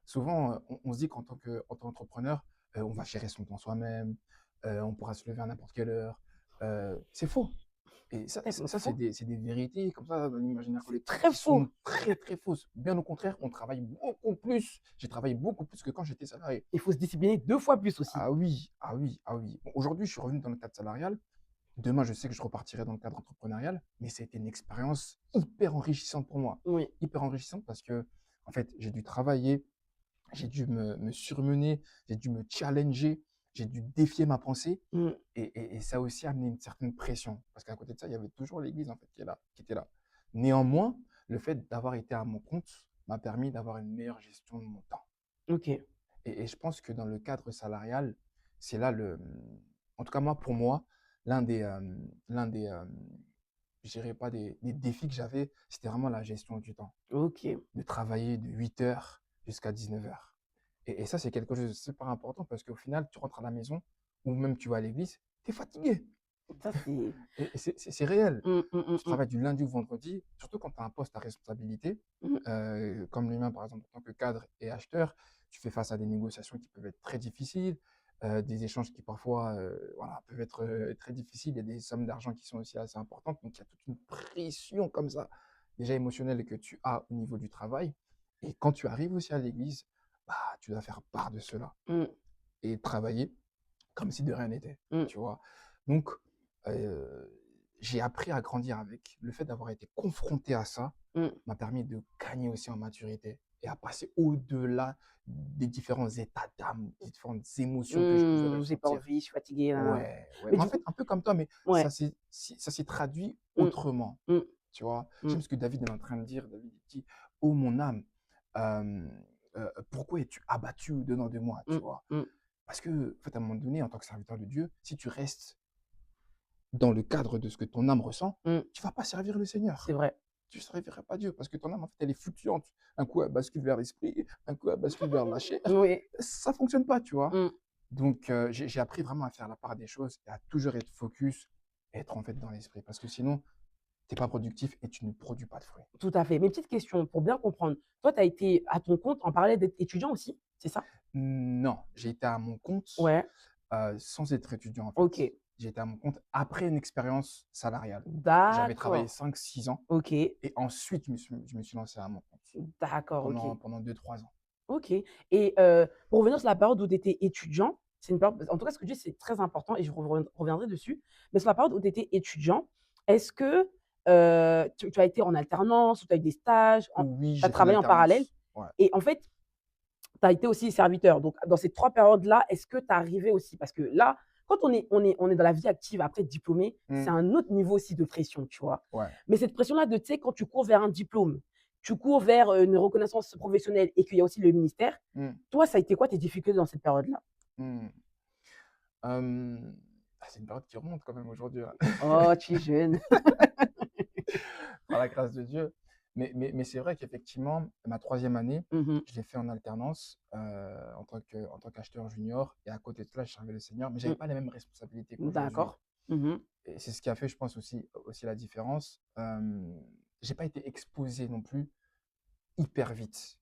Souvent, on se dit en tant qu'entrepreneur, on va gérer son temps soi-même, on pourra se lever à n'importe quelle heure. C'est faux. Et ça, Tellement c'est faux. c'est des vérités comme ça dans l'imaginaire C'est collectif très qui faux. sont très, très fausses. Bien au contraire, on travaille beaucoup plus. J'ai travaillé beaucoup plus que quand j'étais salarié. Il faut se discipliner 2 fois plus aussi. Ah oui, ah oui, ah oui. Bon, aujourd'hui, je suis revenu dans le cadre salarial. Demain, je sais que je repartirai dans le cadre entrepreneurial, mais c'était une expérience hyper enrichissante pour moi. Oui. Hyper enrichissante parce que, en fait, j'ai dû travailler, j'ai dû me surmener, j'ai dû me challenger, j'ai dû défier ma pensée. Mmh. Et ça a aussi amené une certaine pression. Parce qu'à côté de ça, il y avait toujours l'église en fait, qui était là. Néanmoins, le fait d'avoir été à mon compte m'a permis d'avoir une meilleure gestion de mon temps. OK. Et je pense que dans le cadre salarial, c'est là en tout cas moi, pour moi, l'un des je dirais pas des défis que j'avais, c'était vraiment la gestion du temps. OK. De travailler de 8 heures jusqu'à 19 heures. Et ça, c'est quelque chose de super important parce qu'au final, tu rentres à la maison ou même tu vas à l'église, tu es fatigué. Ça, c'est Et c'est réel. mmh, mmh, mmh, Tu mmh. travailles du lundi au vendredi, surtout quand tu as un poste à responsabilité, Mmh. comme le mien, par exemple, en tant que cadre et acheteur, tu fais face à des négociations qui peuvent être très difficiles, des échanges qui parfois voilà, peuvent être très difficiles. Il y a des sommes d'argent qui sont aussi assez importantes. Donc, il y a toute une pression comme ça, déjà émotionnelle, que tu as au niveau du travail. Et quand tu arrives aussi à l'église, bah, tu dois faire part de cela Mmh. et travailler comme si de rien n'était, Mmh. tu vois? Donc, j'ai appris à grandir avec. Le fait d'avoir été confronté à ça Mmh. m'a permis de gagner aussi en maturité et à passer au-delà des différents états d'âme, des différentes émotions que je pouvais J'ai pas ressentir. envie, je suis fatiguée, nin nin. Ouais, ouais, Mais mais en du fait, coup un peu comme toi, mais ouais. ça s'est traduit Mmh. autrement, Mmh. tu vois? Mmh. J'aime ce que David est en train de dire. David il dit: «Ô mon âme, pourquoi es-tu abattu au-dedans de moi?» tu Mmh. vois? Mmh. Parce que, en fait, à un moment donné, en tant que serviteur de Dieu, si tu restes dans le cadre de ce que ton âme ressent, Mmh. tu vas pas servir le C'est Seigneur. vrai. Tu ne serviras pas Dieu parce que ton âme, en fait, elle est fluctuante. Un coup, elle bascule vers l'esprit, un coup, elle bascule vers la chair. Oui. Ça fonctionne pas, tu vois. Mmh. Donc, j'ai appris vraiment à faire la part des choses et à toujours être focus, et être en fait dans l'esprit. Parce que sinon, tu n'es pas productif et tu ne produis pas de fruits. Tout à fait. Mais petite question pour bien comprendre. Toi, tu as été à ton compte en parallèle d'être étudiant aussi, c'est ça? Non, j'ai été à mon compte Ouais. sans être étudiant, en fait. OK. J'ai été à mon compte après une expérience salariale. J'avais travaillé D'accord. 5, 6 ans. OK. Et ensuite, je me suis lancé à mon compte D'accord, OK. pendant 2, 3 ans. OK et pour revenir sur la période où tu étais étudiant, c'est une période en tout cas, ce que tu dis, c'est très important et je reviendrai dessus. Mais sur la période où tu étais étudiant, est-ce que, tu as été en alternance ou tu as eu des stages, tu Oui, as j'ai fait une travaillé en parallèle? alternance. Ouais. Et en fait, tu as été aussi serviteur. Donc dans ces 3 périodes-là, est-ce que tu arrivais aussi parce que là, quand on est dans la vie active après diplômé, c'est Mmh. un autre niveau aussi de pression, tu vois? Ouais. Mais cette pression-là de, tu sais, quand tu cours vers un diplôme, tu cours vers, une reconnaissance professionnelle et qu'il y a aussi le ministère, Mmh. toi, ça a été quoi tes difficultés dans cette période-là? Mmh. C'est une période qui remonte quand même aujourd'hui, hein, Oh, tu es jeune. par la grâce de Dieu. Mais c'est vrai qu'effectivement, ma troisième année, Mmh mh. je l'ai fait en alternance en tant qu'acheteur junior. Et à côté de cela, je servais le Seigneur, mais je n'avais Mmh. pas les mêmes responsabilités qu'aujourd'hui. D'accord. Mmh mh. Et c'est ce qui a fait, je pense, aussi la différence. Je n'ai pas été exposé non plus hyper vite.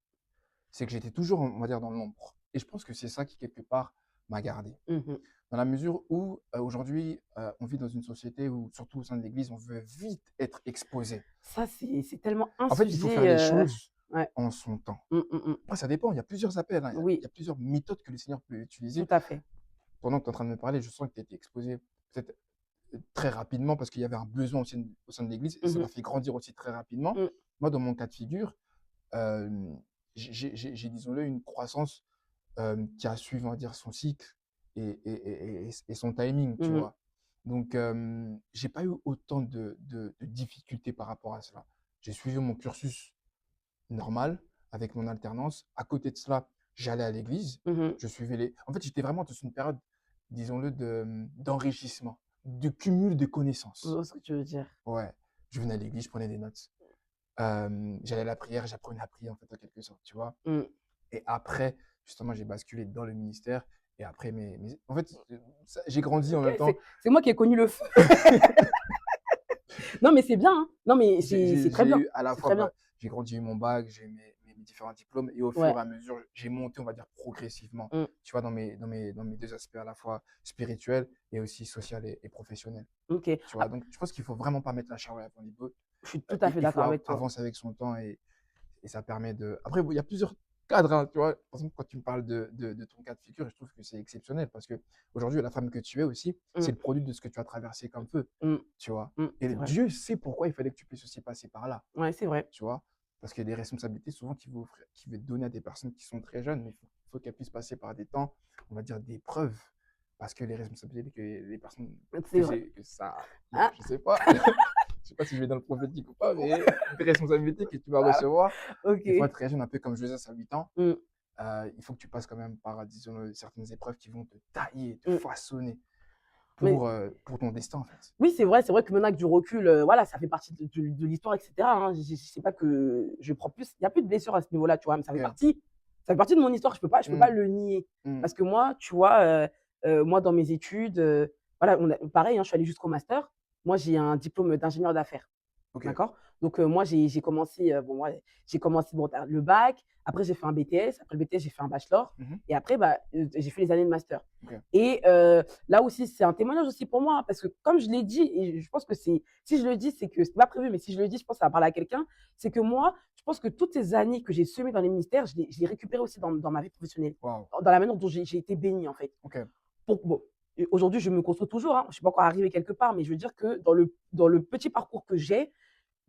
C'est que j'étais toujours, on va dire, dans l'ombre. Et je pense que c'est ça qui, quelque part, m'a gardé. Mmh mh. Dans la mesure où, aujourd'hui, on vit dans une société où, surtout au sein de l'Église, on veut vite être exposé. Ça, c'est tellement un En fait, il faut faire sujet, les choses ouais. en son temps. Mmh, mmh mh. Après, ça dépend, il y a plusieurs appels, hein, il y Oui, a plusieurs méthodes que le Seigneur peut tout utiliser. à fait. Pendant que tu es en train de me parler, je sens que tu as été exposé peut-être très rapidement parce qu'il y avait un besoin au sein de l'Église et Mmh ça m'a mh. fait grandir aussi très rapidement. Mmh. Moi, dans mon cas de figure, hem, disons-le, une croissance qui a suivi, on va dire, son cycle et son timing, tu Mmh mh. vois. Donc, j'ai pas eu autant de difficultés par rapport à cela. J'ai suivi mon cursus normal avec mon alternance. À côté de cela, j'allais à l'église. Mmh mh. Je suivais les. En fait, j'étais vraiment dans une période, disons-le, d'enrichissement, de cumul de Je connaissances. vois ce que tu veux dire. Ouais. Je venais à l'église, je prenais des notes. J'allais à la prière, j'apprenais à prier, en fait, en quelque sorte, tu vois. Mmh. Et après, justement, j'ai basculé dans le ministère. Et après, en fait, j'ai grandi en OK, même temps. c'est moi qui ai connu le feu. Non, mais c'est bien, hein. Non, mais c'est très J'ai bien. eu à la C'est fois, très bien. bah, j'ai grandi, j'ai eu mon bac, j'ai eu mes mes différents diplômes et au fur Ouais. et à mesure, j'ai monté, on va dire, progressivement, Mmh. tu vois, dans mes 2 aspects à la fois spirituels et aussi social et professionnel, OK. tu vois? Ah, Donc je pense qu'il faut vraiment pas mettre la charrue avant les bœufs, je suis tout à fait il faut d'accord avec toi. avancer avec son temps et ça permet de après bon, il y a plusieurs cadres, hein, tu vois? Par exemple, quand tu me parles de ton cas de figure, je trouve que c'est exceptionnel parce qu'aujourd'hui, la femme que tu es aussi, Mmh. c'est le produit de ce que tu as traversé comme feu, Mmh. tu vois? C'est Et vrai. Dieu sait pourquoi il fallait que tu puisses aussi passer par là, Ouais, c'est vrai. tu vois? Parce qu'il y a des responsabilités souvent qu'il veut donner à des personnes qui sont très jeunes, mais il faut qu'elles puissent passer par des temps, on va dire, d'épreuves. Parce que les responsabilités que les personnes C'est vrai. que ça bon, Ah! je sais pas, je sais pas si je vais dans le prophétique ou pas, mais des responsabilités que tu vas Ah! recevoir, des fois OK. très jeune, un peu comme Joseph à 8 ans, Mmh. il faut que tu passes quand même par, disons, certaines épreuves qui vont te tailler, te Mmh. façonner Mais pour ton destin, en fait. oui, c'est vrai que maintenant avec du recul, voilà, ça fait partie de l'histoire et cetera, hein. Je sais pas que je prends plus il y a plus de blessures à ce niveau-là, tu vois? Mais OK. ça fait partie de mon histoire, je peux pas Mmh, le nier. mmh, Parce que moi, tu vois, moi dans mes études, voilà, on a pareil, hein, je suis allée jusqu'au master. Moi, j'ai un diplôme d'ingénieur d'affaires. OK. D'accord? Donc, moi, j'ai commencé, bon, moi, j'ai commencé bon, le bac, après j'ai fait un BTS, après le BTS, j'ai fait un bachelor Mmh. et après, bah, j'ai fait les années de master OK. et là aussi, c'est un témoignage aussi pour moi, hein, parce que comme je l'ai dit et je pense que c'est si je le dis, c'est que c'est pas prévu, mais si je le dis, je pense que ça va parler à quelqu'un. C'est que moi, je pense que toutes ces années que j'ai semées dans les ministères, je les récupérées aussi dans ma vie professionnelle, Waouh! dans la manière dont j'ai été bénie, en fait. OK. Pour bon, et aujourd'hui, je me construis toujours, hein, je suis pas encore arrivée quelque part, mais je veux dire que dans le petit parcours que j'ai,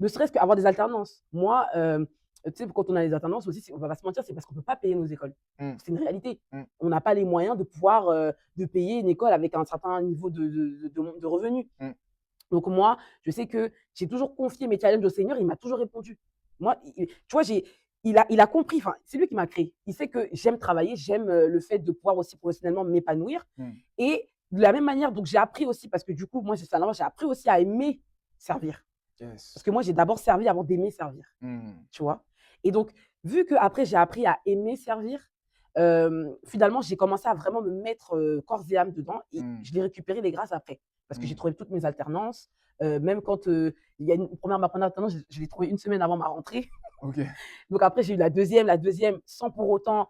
ne serait-ce qu'avoir des alternances. Moi, tu sais, quand on a des alternances aussi, on va pas se mentir, c'est parce qu'on peut pas payer nos écoles. Mmh, C'est une réalité. mmh, On n'a pas les moyens de pouvoir de payer une école avec un certain niveau de revenus. mmh. Donc moi, je sais que j'ai toujours confié mes challenges au Seigneur, il m'a toujours répondu. Moi, tu vois, il a compris, enfin, c'est lui qui m'a créé. Il sait que j'aime travailler, j'aime le fait de pouvoir aussi professionnellement m'épanouir. Mmh. Et de la même manière, donc j'ai appris aussi, parce que du coup, moi, j'ai appris aussi à aimer servir. Parce Yes. que moi, j'ai d'abord servi avant d'aimer servir, Mmh. tu vois? Et donc, vu qu'après j'ai appris à aimer servir, finalement, j'ai commencé à vraiment me mettre, corps et âme dedans et Mmh. je l'ai récupéré les grâces après. Parce que j'ai Mmh. trouvé toutes mes alternances, même quand, il y a ma première alternance, je l'ai trouvée une semaine avant ma rentrée. OK. Donc après, j'ai eu la deuxième sans pour autant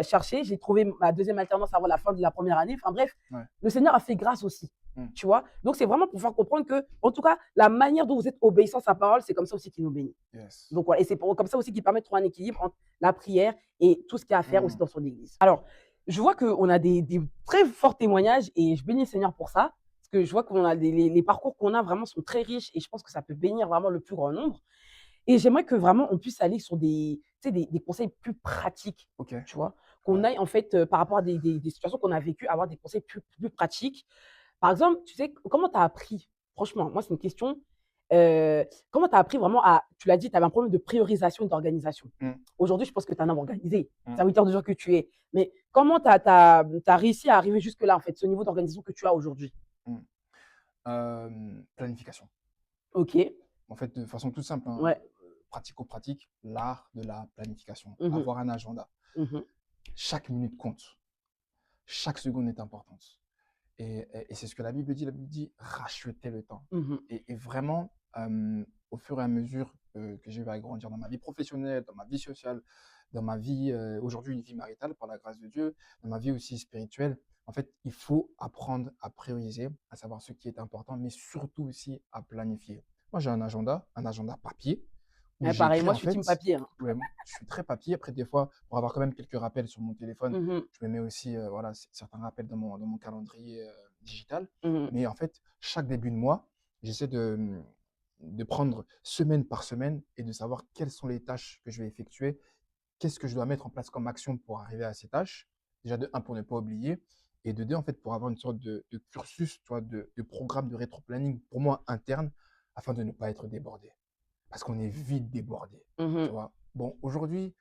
chercher. J'ai trouvé ma deuxième alternance avant la fin de la première année. Enfin bref, Ouais. le Seigneur a fait grâce aussi. Mmh. Tu vois? Donc c'est vraiment pour faire comprendre que, en tout cas, la manière dont vous êtes obéissant à sa parole, c'est comme ça aussi qu'il nous bénit. Yes. Donc voilà, et c'est comme ça aussi qu'il permet de trouver un équilibre entre la prière et tout ce qu'il y a à faire aussi Mmh. dans son église. Alors, je vois qu'on a des très forts témoignages et je bénis le Seigneur pour ça. Parce que je vois qu'on a les parcours qu'on a vraiment sont très riches et je pense que ça peut bénir vraiment le plus grand nombre. Et j'aimerais que vraiment on puisse aller sur tu sais, des conseils plus pratiques, OK. tu vois? Qu'on Ouais. aille en fait, par rapport à des situations qu'on a vécues, avoir des conseils plus pratiques. Par exemple, tu sais, comment tu as appris franchement, moi c'est une question, comment tu as appris vraiment à tu l'as dit, tu avais un problème de priorisation et d'organisation. Mmh. Aujourd'hui, je pense que tu es un homme organisé, Mmh. serviteur de Dieu que tu es. Mais comment tu as réussi à arriver jusque-là en fait, ce niveau d'organisation que tu as aujourd'hui? Mmh. Planification. OK, En fait, de façon toute simple, hein, ouais. pratico-pratique, l'art de la planification. Mmh mh. Avoir un agenda. Mmh. Chaque minute compte. Chaque seconde est importante. Et c'est ce que la Bible dit. La Bible dit racheter le temps. Mmh. Et vraiment, au fur et à mesure que j'ai eu à grandir dans ma vie professionnelle, dans ma vie sociale, dans ma vie, aujourd'hui, une vie maritale, par la grâce de Dieu, dans ma vie aussi spirituelle, en fait, il faut apprendre à prioriser, à savoir ce qui est important, mais surtout aussi à planifier. Moi, j'ai un agenda papier, où Ouais, pareil, j'écris moi je en suis team fait, papier, hein. ouais, je suis très papier. Après, des fois, pour avoir quand même quelques rappels sur mon téléphone, Mmh mh. je me mets aussi voilà, certains rappels dans mon calendrier digital. Mmh. Mais en fait, chaque début de mois, j'essaie de prendre semaine par semaine et de savoir quelles sont les tâches que je vais effectuer, qu'est-ce que je dois mettre en place comme action pour arriver à ces tâches. Déjà, de un, pour ne pas oublier, et de deux, en fait, pour avoir une sorte de cursus, tu vois, de programme de rétro-planning pour moi interne, afin de ne pas être débordé. Parce qu'on est vite débordé, tu Mmh. vois. Bon, aujourd'hui,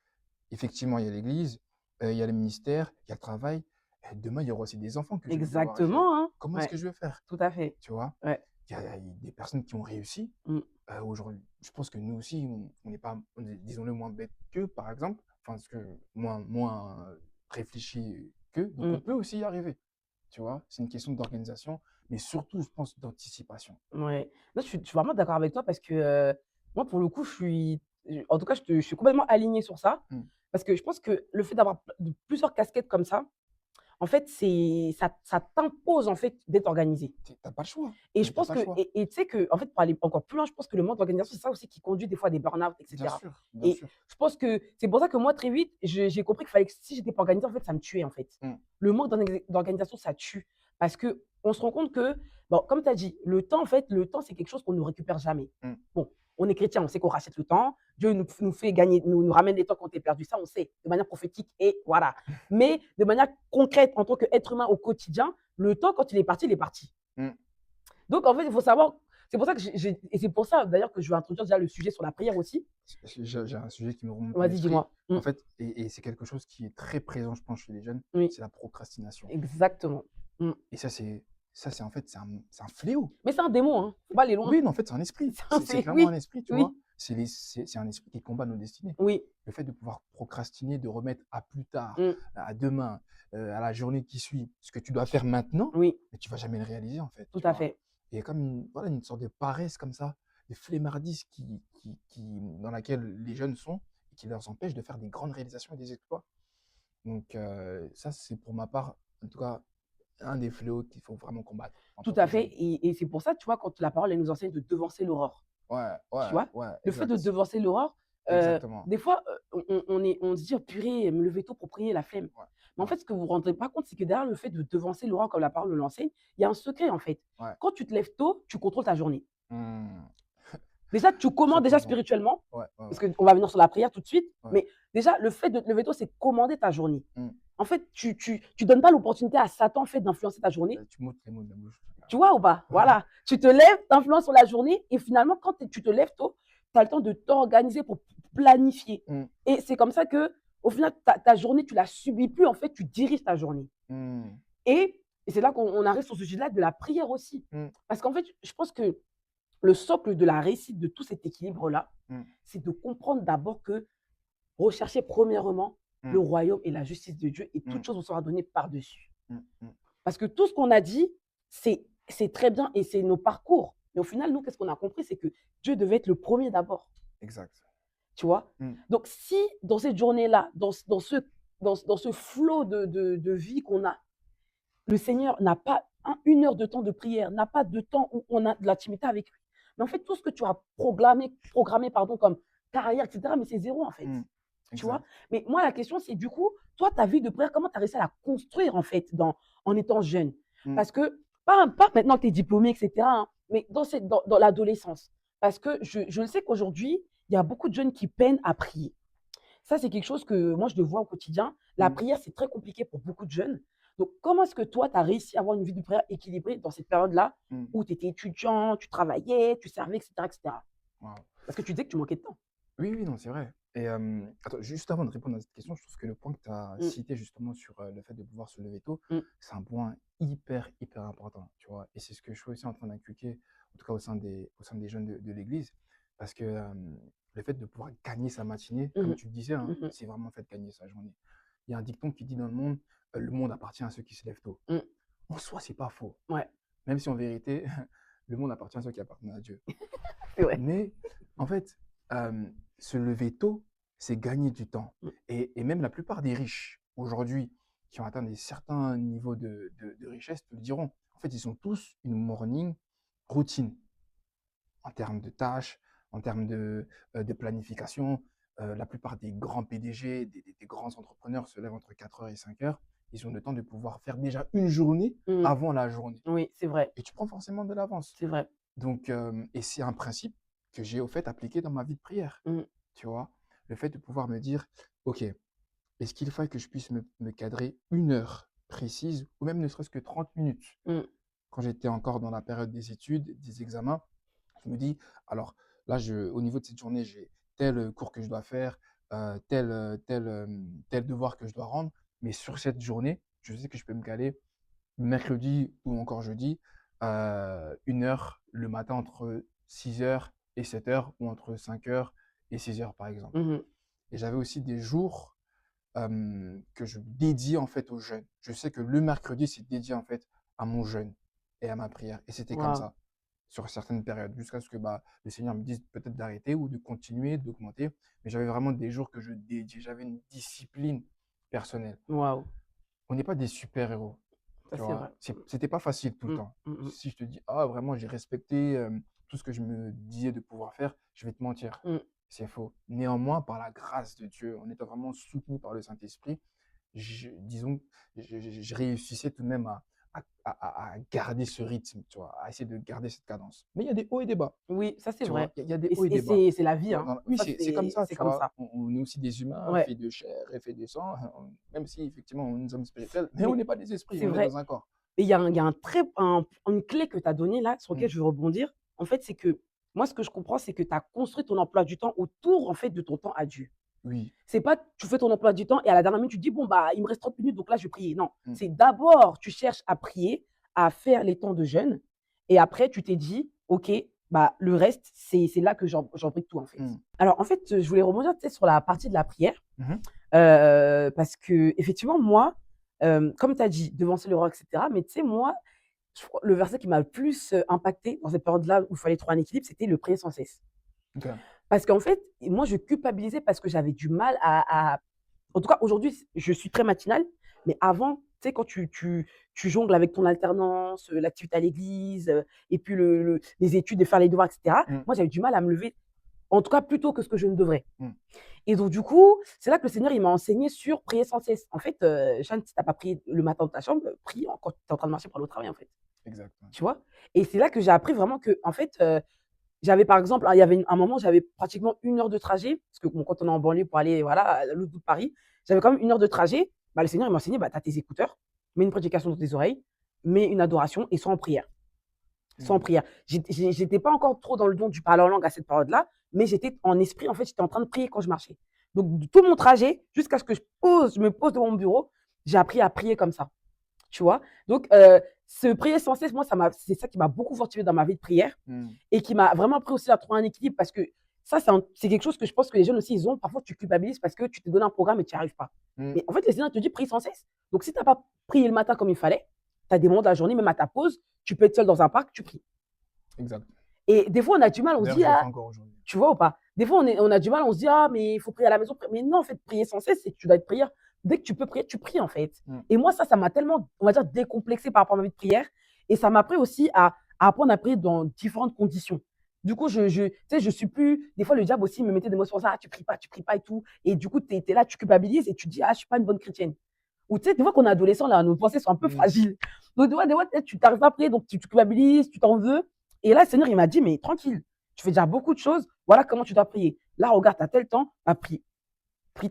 effectivement, il y a l'église, il y a le ministère, il y a le travail. Et demain, il y aura aussi des enfants que je vais devoir gérer. Exactement, hein. Comment est-ce Ouais, que je vais faire, tout à fait. tu vois? Ouais. Il y a des personnes qui ont réussi. Mmh. Aujourd'hui, je pense que nous aussi, on n'est pas, disons-le, moins bêtes qu'eux, par exemple. Enfin, parce que moins réfléchi qu'eux. Donc, on Mmh. peut aussi y arriver, tu vois? C'est une question d'organisation, mais surtout, je pense, d'anticipation. Ouais. Non, je suis vraiment d'accord avec toi parce que, moi, pour le coup, en tout cas, je suis complètement alignée sur ça Mmh. parce que je pense que le fait d'avoir plusieurs casquettes comme ça, en fait, ça t'impose, en fait, d'être organisé. Tu pas le choix. Et Tu je as pense pas le que choix. et tu sais qu'en fait, pour aller encore plus loin, je pense que le manque d'organisation, c'est ça aussi qui conduit des fois à des burn-out et Bien cetera. sûr, bien Et sûr. je pense que c'est pour ça que moi, très vite, j'ai compris qu'il fallait que si j'étais pas organisée, en fait, ça me tuait, en fait. Mmh. Le manque d'organisation, ça tue parce qu'on se rend compte que, bon, comme tu as dit, le temps, en fait, le temps, c'est quelque chose qu'on ne récupère jamais. Mmh. Bon, on est chrétien, on sait qu'on rachète le temps. Dieu nous fait gagner, nous ramène les temps qu'on a perdu. Ça, on sait, de manière prophétique et voilà. Mais de manière concrète, en tant qu'être humain au quotidien, le temps, quand il est parti, il est parti. Mmh. Donc, en fait, il faut savoir. C'est pour ça que et c'est pour ça d'ailleurs que je vais introduire déjà le sujet sur la prière aussi. J'ai un sujet qui me remonte à Vas-y, l'esprit. dis-moi. En fait, et c'est quelque chose qui est très présent, je pense, chez les jeunes, Oui, c'est la procrastination. exactement. Mmh. Et ça, c'est en fait, c'est un fléau. Mais c'est un démon, hein. Faut pas aller loin. Oui, mais en fait, c'est un esprit. C'est clairement un Oui, esprit, tu vois. oui, C'est un esprit qui combat nos destinées. oui. Le fait de pouvoir procrastiner, de remettre à plus tard, Mmh. à demain, à la journée qui suit, ce que tu dois faire maintenant, Oui, mais tu vas jamais le réaliser, en fait, tout tu à vois. fait. Et il y a comme voilà, une sorte de paresse comme ça, de flemmardise dans laquelle les jeunes sont et qui leur empêche de faire des grandes réalisations et des exploits. Donc, ça, c'est pour ma part, en tout cas, un des fléaux qu'il faut vraiment combattre en Tout tant à que fait. jeune. Et c'est pour ça, tu vois, quand la parole, elle nous enseigne de devancer l'aurore. Ouais, Tu ouais, vois? ouais, Le fait de exact. devancer l'aurore, Exactement. des fois, on se dit: «Oh purée, me lever tôt pour prier, la flemme». Ouais, Mais en ouais, fait, ce que vous vous rendez pas compte, c'est que derrière le fait de devancer l'aurore comme la parole nous l'enseigne, il y a un secret, en fait. ouais. Quand tu te lèves tôt, tu contrôles ta journée. Mmh. Déjà, tu Très commandes déjà profond. spirituellement, Ouais, ouais, parce ouais, qu'on va venir sur la prière tout de suite, ouais. mais déjà, le fait de te lever tôt, c'est commander ta journée. Mmh. En fait, tu donnes pas l'opportunité à Satan, en fait, d'influencer ta journée. Tu m'ôtes les mots de la bouche. Tu vois ou pas? Ouais. Voilà. Tu te lèves, tu influences sur la journée et finalement, quand tu te lèves tôt, tu as le temps de t'organiser pour planifier. Mmh. Et c'est comme ça que, au final, ta journée, tu la subis plus, en fait, tu diriges ta journée. Mmh. Et c'est là qu'on arrive sur ce sujet-là de la prière aussi. Mmh. Parce qu'en fait, je pense que le socle de la réussite de tout cet équilibre-là, Mmh. c'est de comprendre d'abord que rechercher premièrement le Mmh. royaume et la justice de Dieu et Mmh. toute chose vous sera donnée par-dessus. Mmh. Mmh. Parce que tout ce qu'on a dit, c'est très bien et c'est nos parcours. Mais au final, nous, qu'est-ce qu'on a compris? C'est que Dieu devait être le premier d'abord. Exact. Tu vois? Mmh. Donc, si dans cette journée-là, dans ce flot de vie qu'on a, le Seigneur n'a pas une heure de temps de prière, n'a pas de temps où on a de l'intimité avec lui. Mais en fait, tout ce que tu as programmé pardon, comme carrière, etc., mais c'est zéro en fait. Mmh. Tu vois? Exact. Mais moi, la question, c'est du coup, toi, ta vie de prière, comment tu as réussi à la construire en fait en étant jeune? Mmh. Parce que, pas maintenant que tu es diplômé, etc., hein, mais dans l'adolescence. Parce que je le sais qu'aujourd'hui, il y a beaucoup de jeunes qui peinent à prier. Ça, c'est quelque chose que moi, je le vois au quotidien. La Mmh. prière, c'est très compliqué pour beaucoup de jeunes. Donc, comment est-ce que toi, tu as réussi à avoir une vie de prière équilibrée dans cette période-là Mmh. où tu étais étudiant, tu travaillais, tu servais, etc., etc. Waouh. Parce que tu disais que tu manquais de temps. Oui, oui, non, c'est vrai. Et attends, juste avant de répondre à cette question, je trouve que le point que tu as Mmh, cité justement sur le fait de pouvoir se lever tôt, mmh, c'est un point hyper, hyper important, tu vois. Et c'est ce que je suis aussi en train d'inculquer, en tout cas au sein des jeunes de l'Église, parce que le fait de pouvoir gagner sa matinée, comme mmh, tu le disais, hein, mmh, c'est vraiment le fait de gagner sa journée. Il y a un dicton qui dit dans le monde appartient à ceux qui se lèvent tôt. mmh. En soi, c'est pas faux. Ouais, Même si en vérité, le monde appartient à ceux qui appartiennent à Dieu. c'est vrai. Mais en fait, se lever tôt, c'est gagner du temps. Mmh, Et même la plupart des riches aujourd'hui qui ont atteint des certains niveaux de richesse te le diront. En fait, ils ont tous une morning routine en termes de tâches, en termes de planification. La plupart des grands PDG, des grands entrepreneurs se lèvent entre 4 heures et 5 heures. Ils ont le temps de pouvoir faire déjà une journée mmh. avant la journée. Oui, c'est vrai, Et tu prends forcément de l'avance. c'est vrai. Donc, et c'est un principe que j'ai au fait appliqué dans ma vie de prière, Mmh, tu vois. Le fait de pouvoir me dire, OK, est-ce qu'il faut que je puisse me cadrer une heure précise ou même ne serait-ce que 30 minutes mmh, quand j'étais encore dans la période des études, des examens, je me dis, alors là, au niveau de cette journée, j'ai tel cours que je dois faire, tel devoir que je dois rendre, mais sur cette journée, je sais que je peux me caler mercredi ou encore jeudi, 1 heure le matin entre 6 heures et 7 heures ou entre 5 heures et 6 heures, par exemple. mmh. Et j'avais aussi des jours que je dédiais en fait au jeûne. Je sais que le mercredi, c'est dédié en fait à mon jeûne et à ma prière. Et c'était comme Waouh, ça. sur certaines périodes, jusqu'à ce que bah, le Seigneur me dise peut-être d'arrêter ou de continuer, d'augmenter. Mais j'avais vraiment des jours que je dédiais, j'avais une discipline personnelle. Waouh, On n'est pas des super-héros, ça tu c'est vrai. vois. C'était pas facile tout le Mmh, temps. mmh, mmh, Si je te dis, ah, vraiment, j'ai respecté tout ce que je me disais de pouvoir faire, je vais te mentir. mmh. C'est faux. Néanmoins, par la grâce de Dieu, en étant vraiment soutenu par le Saint-Esprit, disons, je réussissais tout de même à garder ce rythme, tu vois, à essayer de garder cette cadence. Mais il y a des hauts et des bas, Oui, ça c'est tu vois. vrai Il y a des et hauts et c'est et des bas. c'est c'est la vie, hein. Oui, Ça c'est comme ça, c'est tu comme vois. ça. On est aussi des humains, Ouais, faits de chair et faits de sang, même si effectivement nous sommes spirituels, mais on mais n'est pas des esprits, c'est on est vrai dans un corps. et il y a un très une clé que tu as donnée là, sur Mm, lequel je veux rebondir. En fait, c'est que moi, ce que je comprends, c'est que tu as construit ton emploi du temps autour, en fait, de ton temps à Dieu. oui. C'est pas tu fais ton emploi du temps et à la dernière minute, tu te dis: «Bon, bah, il me reste 30 minutes, donc là, je vais prier». Non, Mm, c'est d'abord, tu cherches à prier, à faire les temps de jeûne et après tu t'es dit: «OK, bah, le reste, c'est là que j'embrique tout, en fait». mm, Alors, en fait, je voulais rebondir, tu sais, sur la partie de la prière, mhm, parce qu'effectivement, moi, comme tu as dit, devancer le roi et cetera, mais tu sais, moi, je crois le verset qui m'a le plus, impacté dans cette période-là où il fallait trouver un équilibre, c'était le prier sans cesse. ok. Parce qu'en fait, moi, je culpabilisais parce que j'avais du mal à en tout cas, aujourd'hui, je suis très matinale, mais avant, tu sais, quand tu jongles avec ton alternance, l'activité à l'église, et puis les études et faire les devoirs et cetera, Mm, moi, j'avais du mal à me lever, en tout cas plus tôt que ce que je ne devrais. mm, Et donc du coup, c'est là que le Seigneur, il m'a enseigné sur prier sans cesse. En fait, Jeanne, si tu as pas prié le matin dans ta chambre, prie quand tu es en train de marcher pour aller au travail, en fait. exact. Tu vois? Et c'est là que j'ai appris vraiment que, en fait, j'avais par exemple, il y avait un moment, j'avais pratiquement 1 heure de trajet, parce que bon, quand on est en banlieue pour aller voilà, à l'autre bout de Paris, j'avais quand même 1 heure de trajet. Bah, le Seigneur il m'a enseigné, bah, tu as tes écouteurs, mets une prédication dans tes oreilles, mets une adoration et sois en prière. Sois en Mm, prière. J'étais pas encore trop dans le don du parler en langue à cette période-là, mais j'étais en esprit, en fait, j'étais en train de prier quand je marchais. Donc, tout mon trajet, jusqu'à ce que je me pose devant mon bureau, j'ai appris à prier comme ça. Tu vois? Donc, ce prier sans cesse, moi, c'est ça qui m'a beaucoup fortifié dans ma vie de prière mm, et qui m'a vraiment appris aussi à trouver un équilibre parce que ça, c'est quelque chose que je pense que les jeunes aussi, ils ont. Parfois, tu culpabilises parce que tu te donnes un programme et tu n'y arrives pas. mm, Mais en fait, le Seigneur te dit prie sans cesse. Donc, si tu n'as pas prié le matin comme il fallait, tu as des moments de la journée, même à ta pause, tu peux être seul dans un parc, tu pries. exact. Et des fois, on a du mal, on se D'ailleurs, dit, je le fais ah, encore aujourd'hui. tu vois ou pas? Des fois, on a du mal, on se dit, ah, mais il faut prier à la maison. Mais non, en fait, prier sans cesse, c'est que tu dois être prière. Dès que tu peux prier, tu pries, en fait. Mm, Et moi, ça m'a tellement, on va dire, décomplexé par rapport à ma vie de prière. Et ça m'a appris aussi à apprendre à prier dans différentes conditions. Du coup, tu sais, je suis plus. Des fois, le diable aussi me mettait des mots sur ça. Ah, tu pries pas et tout. Et du coup, tu es là, tu culpabilises et tu te dis, ah, je suis pas une bonne chrétienne. Ou tu sais, des fois, qu'on est adolescent, là, nos pensées sont un peu oui. fragiles. Donc, des fois, tu n'arrives pas à prier, donc tu culpabilises, tu t'en veux. Et là, le Seigneur, il m'a dit, mais tranquille, tu fais déjà beaucoup de choses, voilà comment tu dois prier. Là, regarde, tu as tel temps, bah, prie. Prie,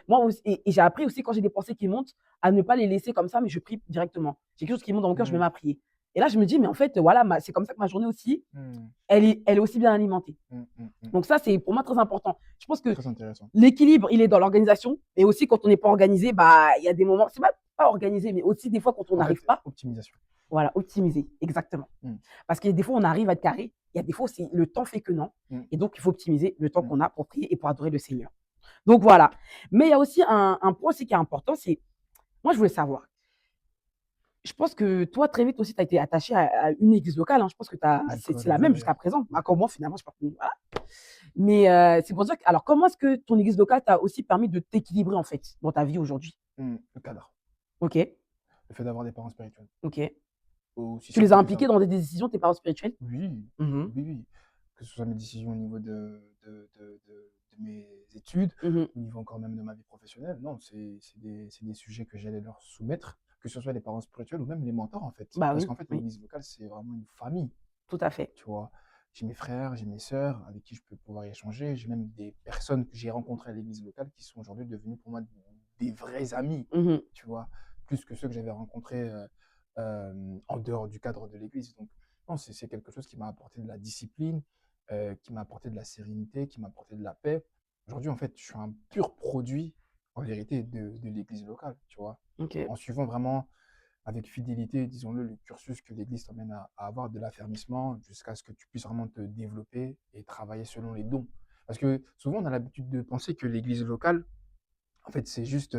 moi aussi, et j'ai appris aussi, quand j'ai des pensées qui montent, à ne pas les laisser comme ça, mais je prie directement. J'ai quelque chose qui monte dans mon cœur, je me Mm, mets à prier. Et là, je me dis, mais en fait, voilà, c'est comme ça que ma journée aussi, mm, elle est aussi bien alimentée. mm, mm, mm. Donc ça, c'est pour moi très important. Je pense que Très intéressant. l'équilibre, il est dans l'organisation, mais aussi quand on n'est pas organisé, bah, il y a des moments, c'est pas organisé, mais aussi des fois quand on En fait, n'arrive pas, optimisation. voilà, optimiser, exactement. Mm, Parce que des fois, on arrive à être carré, il y a des fois, le temps fait que non. mm, Et donc, il faut optimiser le temps mm, qu'on a pour prier et pour adorer le Seigneur. Donc voilà. Mais il y a aussi un point aussi qui est important, c'est, moi, je voulais savoir, je pense que toi, très vite aussi, tu as été attaché à une église locale, hein. Je pense que c'est la même J'adorais. jusqu'à présent. Bah, comme moi, finalement, je sais pas. Voilà. Mais c'est pour dire que, alors, comment est-ce que ton église locale t'a aussi permis de t'équilibrer, en fait, dans ta vie aujourd'hui? Le cadre. Ok, Le fait d'avoir des parents spirituels. ok. Aussi Tu les simple as que ça. impliqués dans des décisions, tes parents spirituels? Oui, Mhm, oui, oui. Que ce soit mes décisions au niveau de mes études, mhm. au niveau encore même de ma vie professionnelle. Non, c'est des sujets que j'allais leur soumettre, que ce soit les parents spirituels ou même les mentors, en fait. Bah Parce oui, qu'en fait, oui, l'église locale, c'est vraiment une famille, tout à fait. tu vois. J'ai mes frères, j'ai mes sœurs avec qui je peux pouvoir y échanger. J'ai même des personnes que j'ai rencontrées à l'église locale qui sont aujourd'hui devenues pour moi des vrais amis, Mhm, tu vois, plus que ceux que j'avais rencontrés en dehors du cadre de l'église. Donc, non, c'est quelque chose qui m'a apporté de la discipline, qui m'a apporté de la sérénité, qui m'a apporté de la paix. Aujourd'hui, en fait, je suis un pur produit, en vérité, de l'église locale, tu vois. ok. En suivant vraiment avec fidélité, disons-le, le cursus que l'église t'emmène à avoir de l'affermissement jusqu'à ce que tu puisses vraiment te développer et travailler selon les dons. Parce que souvent, on a l'habitude de penser que l'église locale, en fait, c'est juste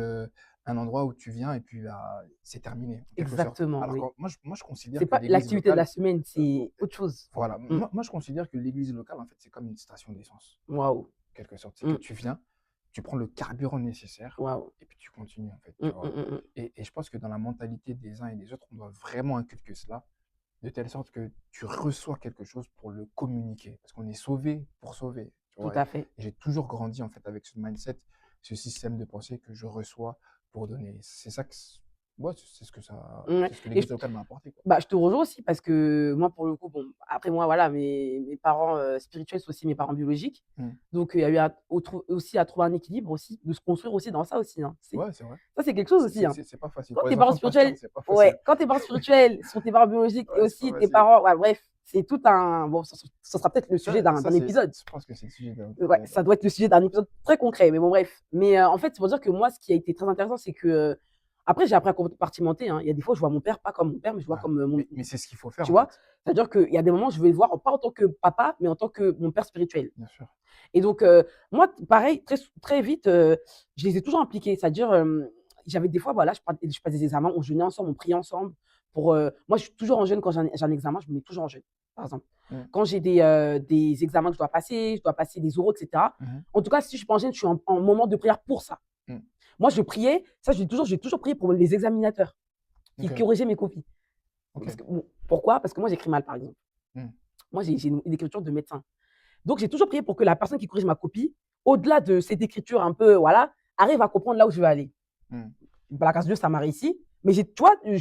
un endroit où tu viens et puis bah, c'est terminé, en quelque sorte. Exactement, Alors oui. que moi, je considère C'est que pas l'église l'activité de la locale, semaine, oh, c'est autre chose. voilà, Mmh. moi, je considère que l'église locale, en fait, c'est comme une station d'essence, Waouh. en quelque sorte. C'est que Mmh. tu viens, tu prends le carburant nécessaire Waouh. et puis tu continues, en fait, tu Mmh, mmh, vois. mmh, mmh. Et je pense que dans la mentalité des uns et des autres, on doit vraiment inculquer cela, de telle sorte que tu reçois quelque chose pour le communiquer. Parce qu'on est sauvé pour sauver, tu Tout vois. à fait. Et j'ai toujours grandi, en fait, avec ce mindset, ce système de pensée que je reçois pour donner. C'est ça que, ouais, Ouais c'est ce que et l'église locale m'a apporté, quoi. bah, je te rejoins aussi parce que moi, pour le coup, bon, après moi, voilà, mes parents, spirituels, c'est aussi mes parents biologiques. Mm. Donc, il y a eu aussi à trouver un équilibre aussi, de se construire aussi dans ça aussi, hein. Ouais, c'est vrai. Ça, c'est quelque chose aussi, hein. C'est pas facile. Quand Pour tes les parents enfants de pasteur, spirituels c'est pas facile. ouais, quand tes parents spirituels sont tes parents biologiques et Ouais, c'est pas aussi tes facile. parents ouais, bref, c'est tout un bon, ça sera peut-être le sujet d'un épisode. Je pense que c'est le sujet Ouais, ça doit être le sujet d'un épisode très concret, mais bon, bref. Mais en fait, c'est pour dire que moi, ce qui a été très intéressant, c'est que, après, j'ai appris à compartimenter, hein. Il y a des fois, je vois mon père pas comme mon père, mais je vois ouais. comme, mon Mais c'est ce qu'il faut faire, tu en vois? fait. C'est-à-dire qu'il y a des moments, je vais le voir pas en tant que papa, mais en tant que mon père spirituel. Bien sûr. Et donc, moi, pareil, très vite, je les ai toujours impliqués. C'est-à-dire, j'avais des fois, voilà, je passe des examens, on jeûnait ensemble, on priait ensemble pour, moi, je suis toujours en jeûne quand j'ai un examen, je me mets toujours en jeûne, par exemple. Mm. Quand j'ai des examens que je dois passer des oraux et cetera. Mhm. En tout cas, si je suis pas en jeûne, je suis en moment de prière pour ça. Mm. Moi, je priais, ça, j'ai toujours prié pour les examinateurs qui Ok. corrigeaient mes copies. Ok. Parce que bon, pourquoi? Parce que moi, j'écris mal, par exemple. Mm. Moi, j'ai une écriture de médecin. Donc, j'ai toujours prié pour que la personne qui corrige ma copie, au-delà de cette écriture un peu, voilà, arrive à comprendre là où je veux aller. Mm. Par la grâce de Dieu, ça m'a réussi. Mais tu vois, dès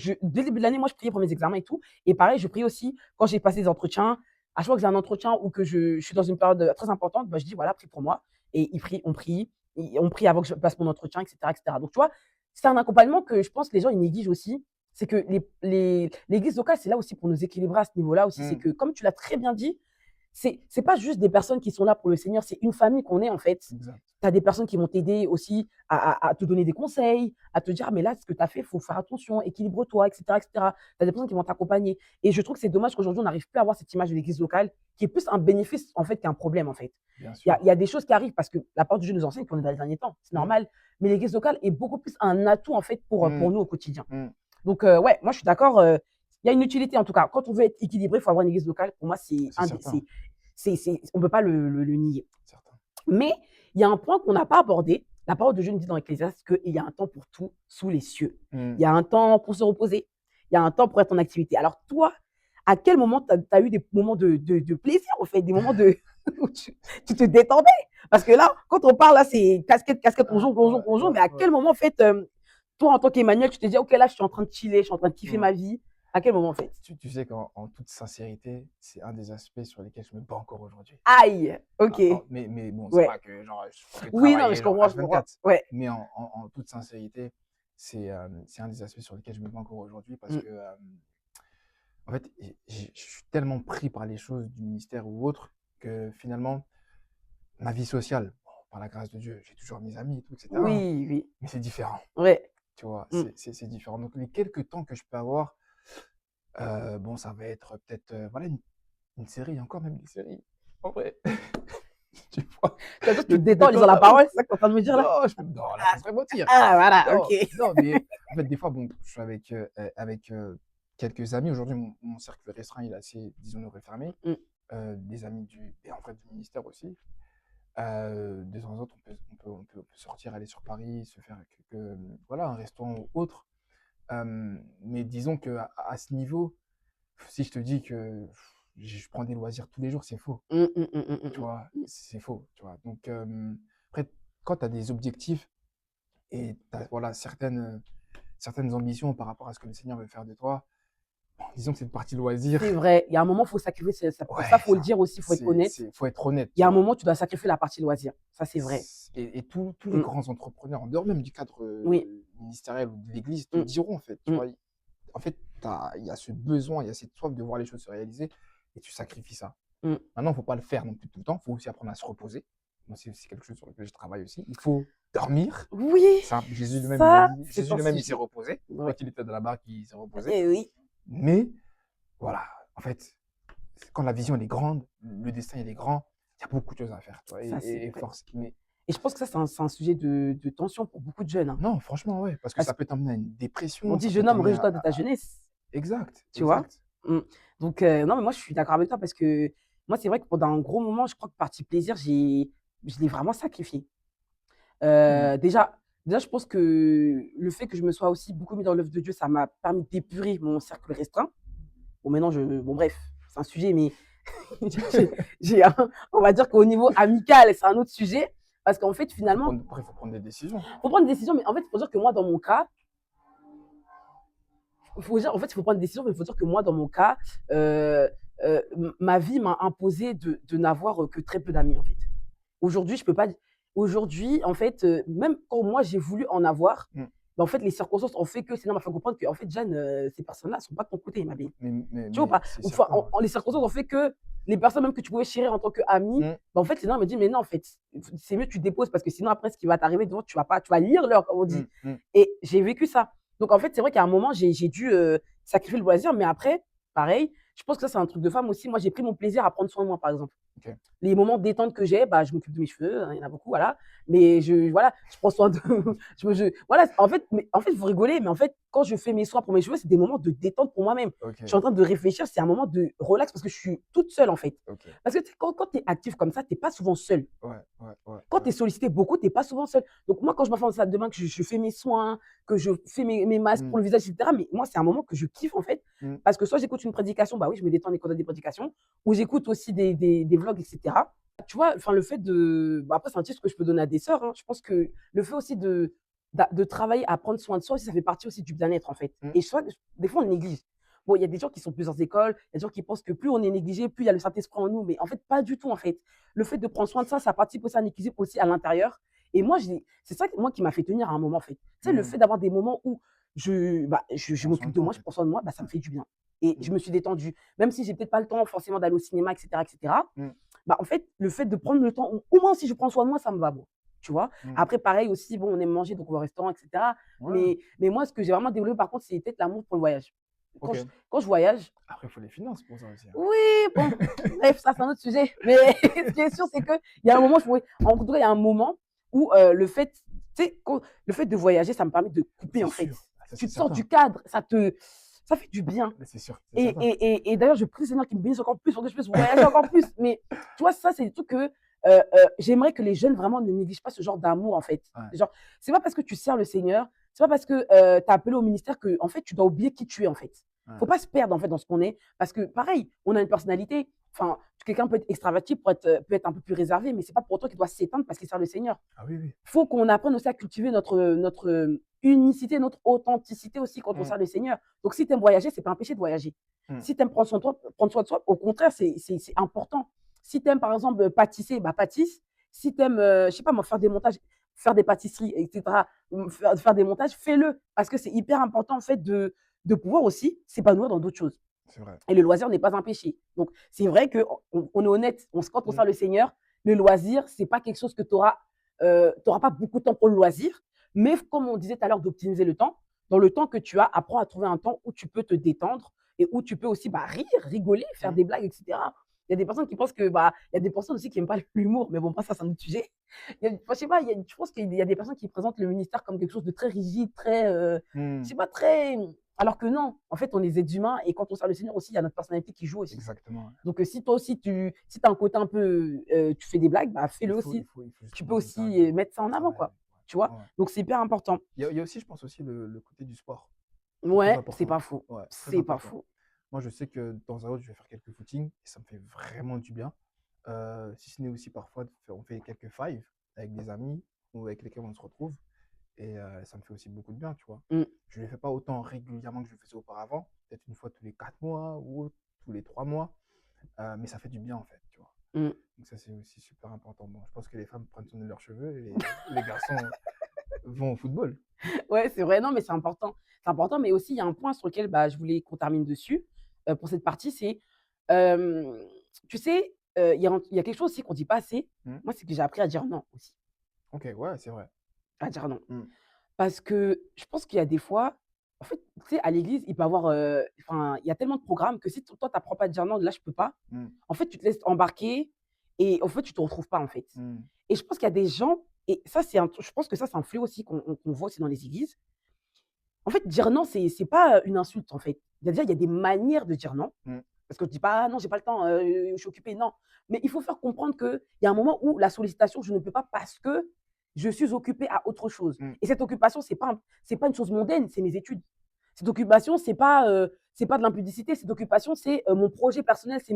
le début de l'année, moi, je priais pour mes examens et tout. Et pareil, je prie aussi quand j'ai passé des entretiens. À chaque fois que j'ai un entretien ou que je suis dans une période très importante, bah, je dis, voilà, prie pour moi. Et on prie avant que je passe mon entretien, etc., etc. Donc, tu vois, c'est un accompagnement que je pense que les gens, ils négligent aussi. C'est que l'église locale, c'est là aussi pour nous équilibrer à ce niveau-là aussi. C'est Mm. que, comme tu l'as très bien dit, c'est pas juste des personnes qui sont là pour le Seigneur, c'est une famille qu'on est en fait. Exact. Tu as des personnes qui vont t'aider aussi à te donner des conseils, à te dire, «Ah, mais là, ce que tu as fait, il faut faire attention, équilibre-toi, etc., etc.» Tu as des personnes qui vont t'accompagner. Et je trouve que c'est dommage qu'aujourd'hui, on n'arrive plus à avoir cette image de l'église locale, qui est plus un bénéfice en fait qu'un problème en fait. Bien Il y a, sûr. il y a des choses qui arrivent parce que la parole de Dieu nous enseigne qu'on est dans les derniers temps, c'est Mm. normal. Mais l'église locale est beaucoup plus un atout en fait pour Mm. nous au quotidien. Mm. Donc, ouais, moi je suis d'accord. Il y a une utilité en tout cas. Quand on veut être équilibré, il faut avoir une église locale. Pour moi, C'est certain. on ne peut pas le nier. Certain. Mais il y a un point qu'on n'a pas abordé. La parole de Dieu nous dit dans Ecclésiaste qu'il y a un temps pour tout sous les cieux. Mm. Il y a un temps pour se reposer. Il y a un temps pour être en activité. Alors toi, à quel moment tu as eu des moments de plaisir, en fait, des moments où tu te détendais? Parce que là, quand on parle, là, c'est casquette, casquette, Ah, on joue. ouais, Mais à ouais. quel moment, en fait, toi, en tant qu'Emmanuel, tu te dis, OK, là, je suis en train de chiller, je suis en train de kiffer Mm. ma vie. À quel moment, en fait? Tu sais qu'en toute sincérité, c'est un des aspects sur lesquels je me bats encore aujourd'hui. Aïe, OK. Mais bon, c'est Ouais. pas que genre je fais que Oui, non, mais travailler genre je comprends. H24. Ouais. Mais en toute sincérité, c'est un des aspects sur lesquels je me bats encore aujourd'hui parce Mm. que en fait, je suis tellement pris par les choses du ministère ou autre que finalement, ma vie sociale, bon, par la grâce de Dieu, j'ai toujours mes amis et tout, etc. Hein, Oui, oui. mais c'est différent, Ouais. tu vois, Mm. c'est différent. Donc les quelques temps que je peux avoir, bon, ça va être peut-être voilà une série, encore même des séries. En vrai, tu vois, Toi, tu te de détends en lisant temps la à autre. parole, c'est ça que tu es en train de me dire là? Non, non, là, ça serait mentir. Voilà, Non, OK. non, mais en fait, des fois, bon, je suis avec quelques amis. Aujourd'hui, mon cercle restreint, il est assez, disons-le, refermé. Mm. Des amis et en fait du ministère aussi. De temps en temps, on peut sortir, aller sur Paris, se faire voilà, un restaurant ou autre. Mais disons à ce niveau, si je te dis que je prends des loisirs tous les jours, c'est faux. Mm, mm, mm, mm, Tu mm, vois, c'est faux. Tu vois. Donc, après, quand tu as des objectifs et tu as voilà, certaines ambitions par rapport à ce que le Seigneur veut faire de toi, bon, disons que cette partie loisir, C'est vrai. Il y a un moment, il faut sacrifier. Pour ça, ouais, il faut le dire aussi, il faut être honnête. faut être honnête, Il y a tu un vois. moment, tu dois sacrifier la partie loisir. Ça, c'est vrai. Et tous les Mm. grands entrepreneurs, en dehors même du cadre Oui. ministériel ou de l'Église, te Mm. diront, en fait, tu Mm. vois, en fait, il y a ce besoin, il y a cette soif de voir les choses se réaliser et tu sacrifies ça. Mm. Maintenant, il ne faut pas le faire non plus tout le temps, il faut aussi apprendre à se reposer. Moi, c'est aussi quelque chose sur lequel je travaille aussi. Il faut dormir. Oui, Ça, Jésus lui-même, il l'a ça, dit. c'est Jésus un lui-même, il s'est sujet. reposé. Ouais. Quand il était dans la barque, il s'est reposé. Eh oui. Mais, voilà, en fait, quand la vision elle est grande, le destin il est grand, il y a beaucoup de choses à faire. Tu vois, Ça, c'est vrai. mais Et je pense que ça, c'est un sujet de tension pour beaucoup de jeunes, hein. Non, franchement, ouais, parce que Parce ça peut t'amener à une qu'on dépression, dit: ça peut «Jeune homme, t'amener réjouis-toi de ta jeunesse», exact, tu vois? exact. Mmh. Donc non, mais moi, je suis d'accord avec toi parce que moi, c'est vrai que pendant un gros moment, je crois que partie plaisir, je l'ai vraiment sacrifié. Mmh. Déjà, je pense que le fait que je me sois aussi beaucoup mis dans l'œuvre de Dieu, ça m'a permis d'épurer mon cercle restreint. Bon, maintenant, bon, bref, c'est un sujet, mais on va dire qu'au niveau amical, c'est un autre sujet. Parce qu'en fait, finalement, Après, il faut prendre des décisions. il faut prendre des décisions, mais en fait, il faut dire que moi, dans mon cas, en fait, il faut prendre des décisions, mais il faut dire que moi, dans mon cas, euh, ma vie m'a imposé de n'avoir que très peu d'amis, en fait. Aujourd'hui, je peux pas. Aujourd'hui, en fait, même quand moi j'ai voulu en avoir, Mmh. bah, en fait, les circonstances ont fait que c'est m'a fait comprendre que, en fait, Jeanne, ces personnes-là ne sont pas de ton côté, ma belle. Tu vois ou Mais pas? c'est Enfin, certain, ouais. les circonstances ont fait que les personnes même que tu pouvais chérir en tant qu'amie, Mmh, bah, en fait, Léna me dit: «Mais non, en fait, c'est mieux que tu déposes parce que sinon après ce qui va t'arriver, tu vas lire l'heure», comme on dit. mmh, mmh. Et j'ai vécu ça. Donc en fait, c'est vrai qu'à un moment, j'ai dû, sacrifier le loisir, mais après, pareil, je pense que ça, c'est un truc de femme aussi. Moi, j'ai pris mon plaisir à prendre soin de moi, par exemple. OK. Les moments de détente que j'ai, bah, je m'occupe de mes cheveux, hein, il y en a beaucoup, voilà. Mais voilà, je prends soin de voilà, en fait, vous rigolez, mais en fait, quand je fais mes soins pour mes cheveux, c'est des moments de détente pour moi-même. Je suis OK, en train de réfléchir, c'est un moment de relax parce que je suis toute seule, en fait. OK. Parce que tu sais, quand tu es actif comme ça, tu es pas souvent seule. Ouais, ouais, ouais, Quand tu ouais. es sollicité beaucoup, tu es pas souvent seule. Donc moi, quand je me fais en salle de bain, que je fais mes soins, que je fais mes masques Mmh, pour le visage, et cetera, mais moi, c'est un moment que je kiffe, en fait, mmh. parce que soit j'écoute une prédication, bah oui, je me détends en écoutant des prédications, ou j'écoute aussi des vlogs, et cetera. Tu vois, enfin, le fait de bah, après, c'est un titre que je peux donner à des sœurs, hein. Je pense que le fait aussi de travailler à prendre soin de soi aussi, ça fait partie aussi du bien-être, en fait. Mmh. Et je vois des fois, on néglige. Bon, il y a des gens qui sont plusieurs écoles, il y a des gens qui pensent que plus on est négligé, plus il y a le Saint-Esprit en nous, mais en fait, pas du tout, en fait. Le fait de prendre soin de ça, ça participe aussi à un équilibre aussi à l'intérieur. Et moi, c'est ça moi qui m'a fait tenir à un moment, en fait. Tu sais, le Mmh. fait d'avoir des moments où Tu je prends soin m'occupe de de toi, en moi, je fait. prends soin de moi, bah, ça me Ouais. fait du bien. Et Mmh, je me suis détendue. Même si j'ai peut-être pas le temps forcément d'aller au cinéma, et cetera, mmh, bah, en fait, le fait de prendre le temps, au moins si je prends soin de moi, ça me va, bon, tu vois. mmh. Après, pareil aussi, bon, on aime manger, donc on va au restaurant, et cetera. Ouais, Mais moi, ce que j'ai vraiment développé, par contre, c'est peut-être l'amour pour le voyage. OK. Quand je voyage, Après, il faut les finances pour ça aussi, hein. oui, bon, bref, ça, c'est un autre sujet. Mais ce qui est sûr, c'est qu'il y a un moment, en tout cas, il y a un moment où tu sais, le fait de voyager, ça me permet de couper, C'est en fait. sûr. Ah, ça, Tu c'est te sors du certain. cadre, ça fait du bien. Mais c'est sûr, c'est certain. Et d'ailleurs, je prie le Seigneur qui me bénisse encore plus pour que je puisse voyager encore plus. Mais tu vois, ça, c'est des trucs que j'aimerais que les jeunes vraiment ne négligent pas ce genre d'amour, en fait. Ouais, Genre, c'est pas parce que tu sers le Seigneur, c'est pas parce que tu as appelé au ministère que, en fait, tu dois oublier qui tu es, en fait. ouais. Faut pas se perdre, en fait, dans ce qu'on est. Parce que, pareil, on a une personnalité. Enfin, quelqu'un peut être extraverti, peut être un peu plus réservé, mais c'est pas pour autant qu'il doit s'éteindre parce qu'il sert le Seigneur. Ah oui, oui. Faut qu'on apprenne aussi à cultiver notre unicité, notre authenticité aussi quand on Mmh, sert le Seigneur. Donc, si tu aimes voyager, c'est pas un péché de voyager. mmh. Si tu aimes prendre soin de soi, au contraire, c'est important. Si tu aimes, par exemple, pâtisser, bah, pâtisse. Si tu aimes, je sais pas moi, faire des montages, faire des pâtisseries, etc., faire des montages, fais-le. Parce que c'est hyper important, en fait, de pouvoir aussi s'épanouir dans d'autres choses. C'est vrai. Et le loisir n'est pas un péché. Donc, c'est vrai qu'on est honnête. Quand on Mmh, sert le Seigneur, le loisir, c'est pas quelque chose que tu auras, pas beaucoup de temps pour le loisir. Mais comme on disait tout à l'heure, d'optimiser le temps. Dans le temps que tu as, apprends à trouver un temps où tu peux te détendre et où tu peux aussi bah, rire, rigoler, faire mmh. des blagues, etc. Il y a des personnes qui pensent que, bah, il y a des personnes aussi qui n'aiment pas l'humour, mais bon, ça, c'est un autre sujet. Je sais pas, je pense qu'il y a des personnes qui présentent le ministère comme quelque chose de très rigide, très, je Mmh. sais pas, très. Alors que non, en fait, on est des êtres humains et quand on sert le Seigneur aussi, il y a notre personnalité qui joue aussi. Exactement, ouais. Donc, si toi aussi, si as un côté un peu, tu fais des blagues, bah, fais-le aussi. Il faut Tu peux justement aussi mettre ça en avant, travailler. quoi. Tu vois. Ouais, ouais. Donc, c'est hyper important. Il y a aussi, je pense aussi, le côté du sport. C'est très Ouais, c'est important. pas faux. Ouais, très C'est pas important. faux. Moi, je sais que dans un autre, je vais faire quelques footings et ça me fait vraiment du bien. Si ce n'est aussi parfois, on fait quelques fives avec des amis ou avec lesquels on se retrouve. Et ça me fait aussi beaucoup de bien, tu vois. Mm, Je ne le fais pas autant régulièrement que je le faisais auparavant, peut-être une fois tous les 4 mois ou tous les 3 mois, mais ça fait du bien en fait, tu vois. mm. Donc ça, c'est aussi super important. Bon, je pense que les femmes prennent soin de leurs cheveux et les garçons vont au football. Ouais, c'est vrai. Non, mais c'est important. C'est important, mais aussi, il y a un point sur lequel bah, je voulais qu'on termine dessus pour cette partie, c'est, euh, tu sais, il y a quelque chose aussi qu'on dit pas assez. Hmm. Moi, c'est que j'ai appris à dire non aussi. Ok, ouais, c'est vrai. À dire non. Hmm. Parce que je pense qu'il y a des fois, en fait, tu sais, à l'église, il peut y avoir, enfin, il y a tellement de programmes que si toi, tu apprends pas à dire non, là, je peux pas, Hmm. en fait, tu te laisses embarquer et en fait, tu te retrouves pas, en fait. Hmm. Et je pense qu'il y a des gens, et ça, je pense que ça, c'est un fléau aussi qu'on voit aussi dans les églises. En fait, dire non, c'est pas une insulte, en fait. Il y a des manières de dire non. Mmh. Parce que je dis pas: «Ah non, j'ai pas le temps, je suis occupé», non. Mais il faut faire comprendre qu'il y a un moment où la sollicitation, je ne peux pas parce que je suis occupé à autre chose. Mmh. Et cette occupation, c'est pas une chose mondaine, c'est mes études. Cette occupation, c'est pas de l'impudicité, cette occupation, c'est, mon projet personnel, c'est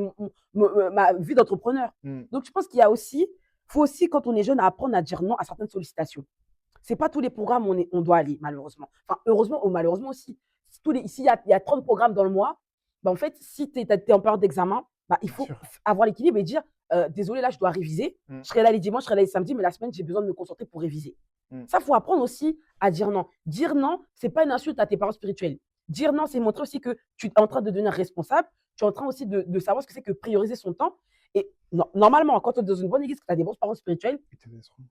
ma vie d'entrepreneur. Mmh. Donc je pense qu'il y a aussi faut aussi quand on est jeune apprendre à dire non à certaines sollicitations. C'est pas tous les programmes où on doit aller malheureusement. Enfin heureusement ou malheureusement aussi. S'il y a 30 programmes dans le mois, bah, en fait, si tu es en période d'examen, bah, il Bien faut sûr. avoir l'équilibre et dire: «Désolé, là, je dois réviser. Mmh. Je serai là les dimanches, je serai là les samedis, mais la semaine, j'ai besoin de me concentrer pour réviser». Mmh. Ça, faut apprendre aussi à dire non. Dire non, c'est pas une insulte à tes parents spirituels. Dire non, c'est montrer aussi que tu es en train de devenir responsable. Tu es en train aussi de savoir ce que c'est que prioriser son temps. Et normalement, quand tu es dans une bonne église, que tu as des bons parents spirituels, Ils te laisseront.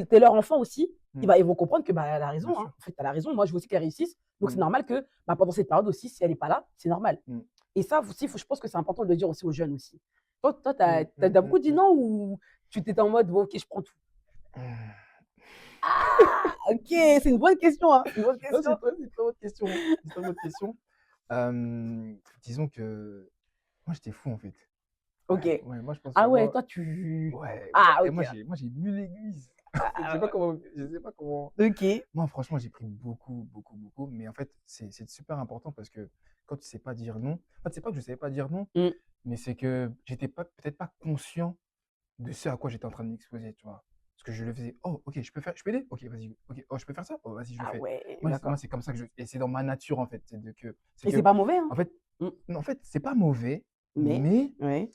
tu es leur enfant aussi. Mmh. Ils vont comprendre que bah, elle a Bien raison. Hein. sûr. En fait, elle a raison. Moi, je veux aussi qu'elle réussisse. Donc, c'est Mmh. normal que bah, pendant cette période aussi, si elle n'est pas là, c'est normal. Mmh. Et ça aussi, je pense que c'est important de le dire aussi aux jeunes aussi. Toi, tu Mmh. as, Mmh. Mmh. beaucoup dit Mmh. non ou tu t'étais en mode, bon, ok, je prends tout. Mmh. Ah, ok, c'est une bonne question. Hein. C'est une bonne Non, question. c'est une très bonne question. C'est une très bonne question. Disons que moi, j'étais fou, en fait. Ok. Ouais, ouais, moi, je pense Ah ouais, vraiment. toi, tu. Ouais, Ah, ok. moi, j'ai bu l'église. Je sais Ah, pas comment. Je sais pas comment. ok. Moi, franchement, j'ai pris beaucoup, beaucoup, beaucoup. Mais en fait, c'est super important parce que quand tu sais pas dire non, en fait, c'est pas que je savais pas dire non, Mm. mais c'est que j'étais pas, peut-être pas conscient de ce à quoi j'étais en train de m'exposer, tu vois. Parce que je le faisais, oh, ok, je peux aider, ok, vas-y, ok, oh, je peux faire ça, oh, vas-y, je le Ah fais. ouais, Moi, d'accord. c'est comme ça que et c'est dans ma nature, en fait. C'est Et c'est que, pas mauvais, hein. en fait, Mm. non, en fait, c'est pas mauvais, Mais, mais ouais,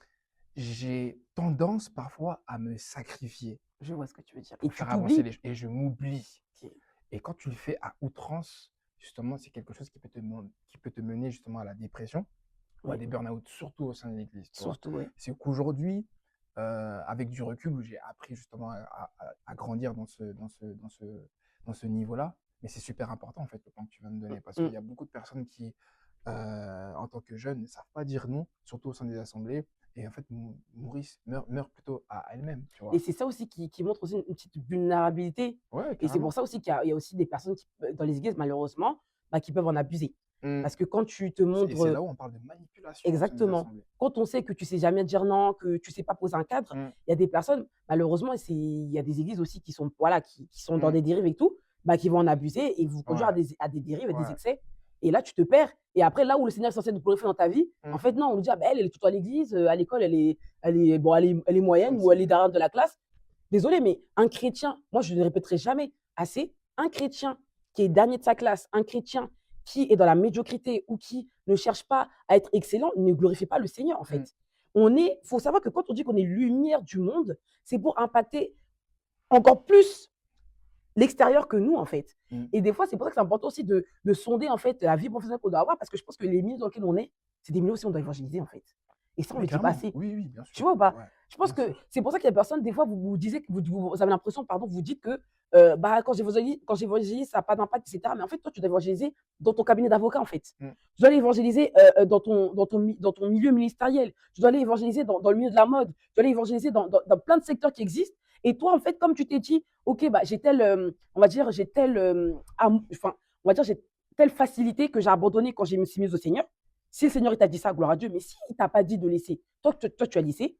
j'ai tendance parfois à me sacrifier je vois ce que tu veux dire. Et pour tu faire avancer t'oublies. et je m'oublie. Ok. Et quand tu le fais à outrance, justement, c'est quelque chose qui peut te mener justement à la dépression ou à Ouais, des burn-out, surtout au sein de l'église, tu vois. surtout, ouais. C'est qu'aujourd'hui, avec du recul, où j'ai appris justement à grandir dans ce niveau-là, mais c'est super important en fait le point que tu viens de donner, parce qu'il Mm. y a beaucoup de personnes qui, en tant que jeunes, ne savent pas dire non, surtout au sein des assemblées, et en fait meurent plutôt à elles-mêmes, tu Et vois. c'est ça aussi qui montre aussi une petite vulnérabilité. Ouais, Et c'est pour carrément. ça aussi qu'il y a aussi des personnes dans les églises, malheureusement, bah, qui peuvent en abuser. Mm. Parce que quand tu te Et c'est montres là où on parle de manipulation au sein des exactement, assemblées. quand on sait que tu sais jamais dire non, que tu sais pas poser un cadre, Mm. il y a des personnes, malheureusement, il y a des églises aussi qui sont, voilà, qui sont dans Mm. des dérives et tout, bah, qui vont en abuser et vous conduire Ouais, à des dérives et des ouais. excès. Et là, tu te perds. Et après, là où le Seigneur est censé nous glorifier dans ta vie, en Mm. fait, non, on nous dit, ah, bah, elle est tout le temps à l'église, à l'école, bon, elle est moyenne ou elle est Tranquille. derrière de la classe. Désolé, mais un chrétien, moi je ne le répéterai jamais assez, un chrétien qui est dernier de sa classe, un chrétien qui est dans la médiocrité ou qui ne cherche pas à être excellent, ne glorifie pas le Seigneur en Mm. fait. Faut savoir que quand on dit qu'on est lumière du monde, c'est pour impacter encore plus l'extérieur que nous en fait. Mm. Et des fois, c'est pour ça que c'est important aussi de sonder en fait la vie professionnelle qu'on doit avoir parce que je pense que les milieux dans lesquels on est, c'est des milieux aussi où on doit évangéliser en fait. Et ça, on ne Mais le dit pas clairement, assez. oui, oui, bien Tu sûr. vois ou pas? Ouais, Je pense bien que sûr. c'est pour ça qu'il y a des personnes, des fois, vous disiez que vous avez l'impression, pardon, vous dites que bah, quand j'évangélise, ça n'a pas d'impact, etc. Mais en fait, toi, tu dois évangéliser dans ton cabinet d'avocat, en fait. Mm. Tu dois aller évangéliser dans ton milieu ministériel. Tu dois aller évangéliser dans le milieu de la mode. Tu dois aller évangéliser dans plein de secteurs qui existent. Et toi, en fait, comme tu t'es dit, OK, bah, j'ai tel, on va dire, j'ai tel, enfin, on va dire, j'ai telle facilité que j'ai abandonné quand je me suis mise au Seigneur. Si le Seigneur il t'a dit ça, gloire à Dieu, mais s'il ne t'a pas dit de laisser, toi, tu as laissé,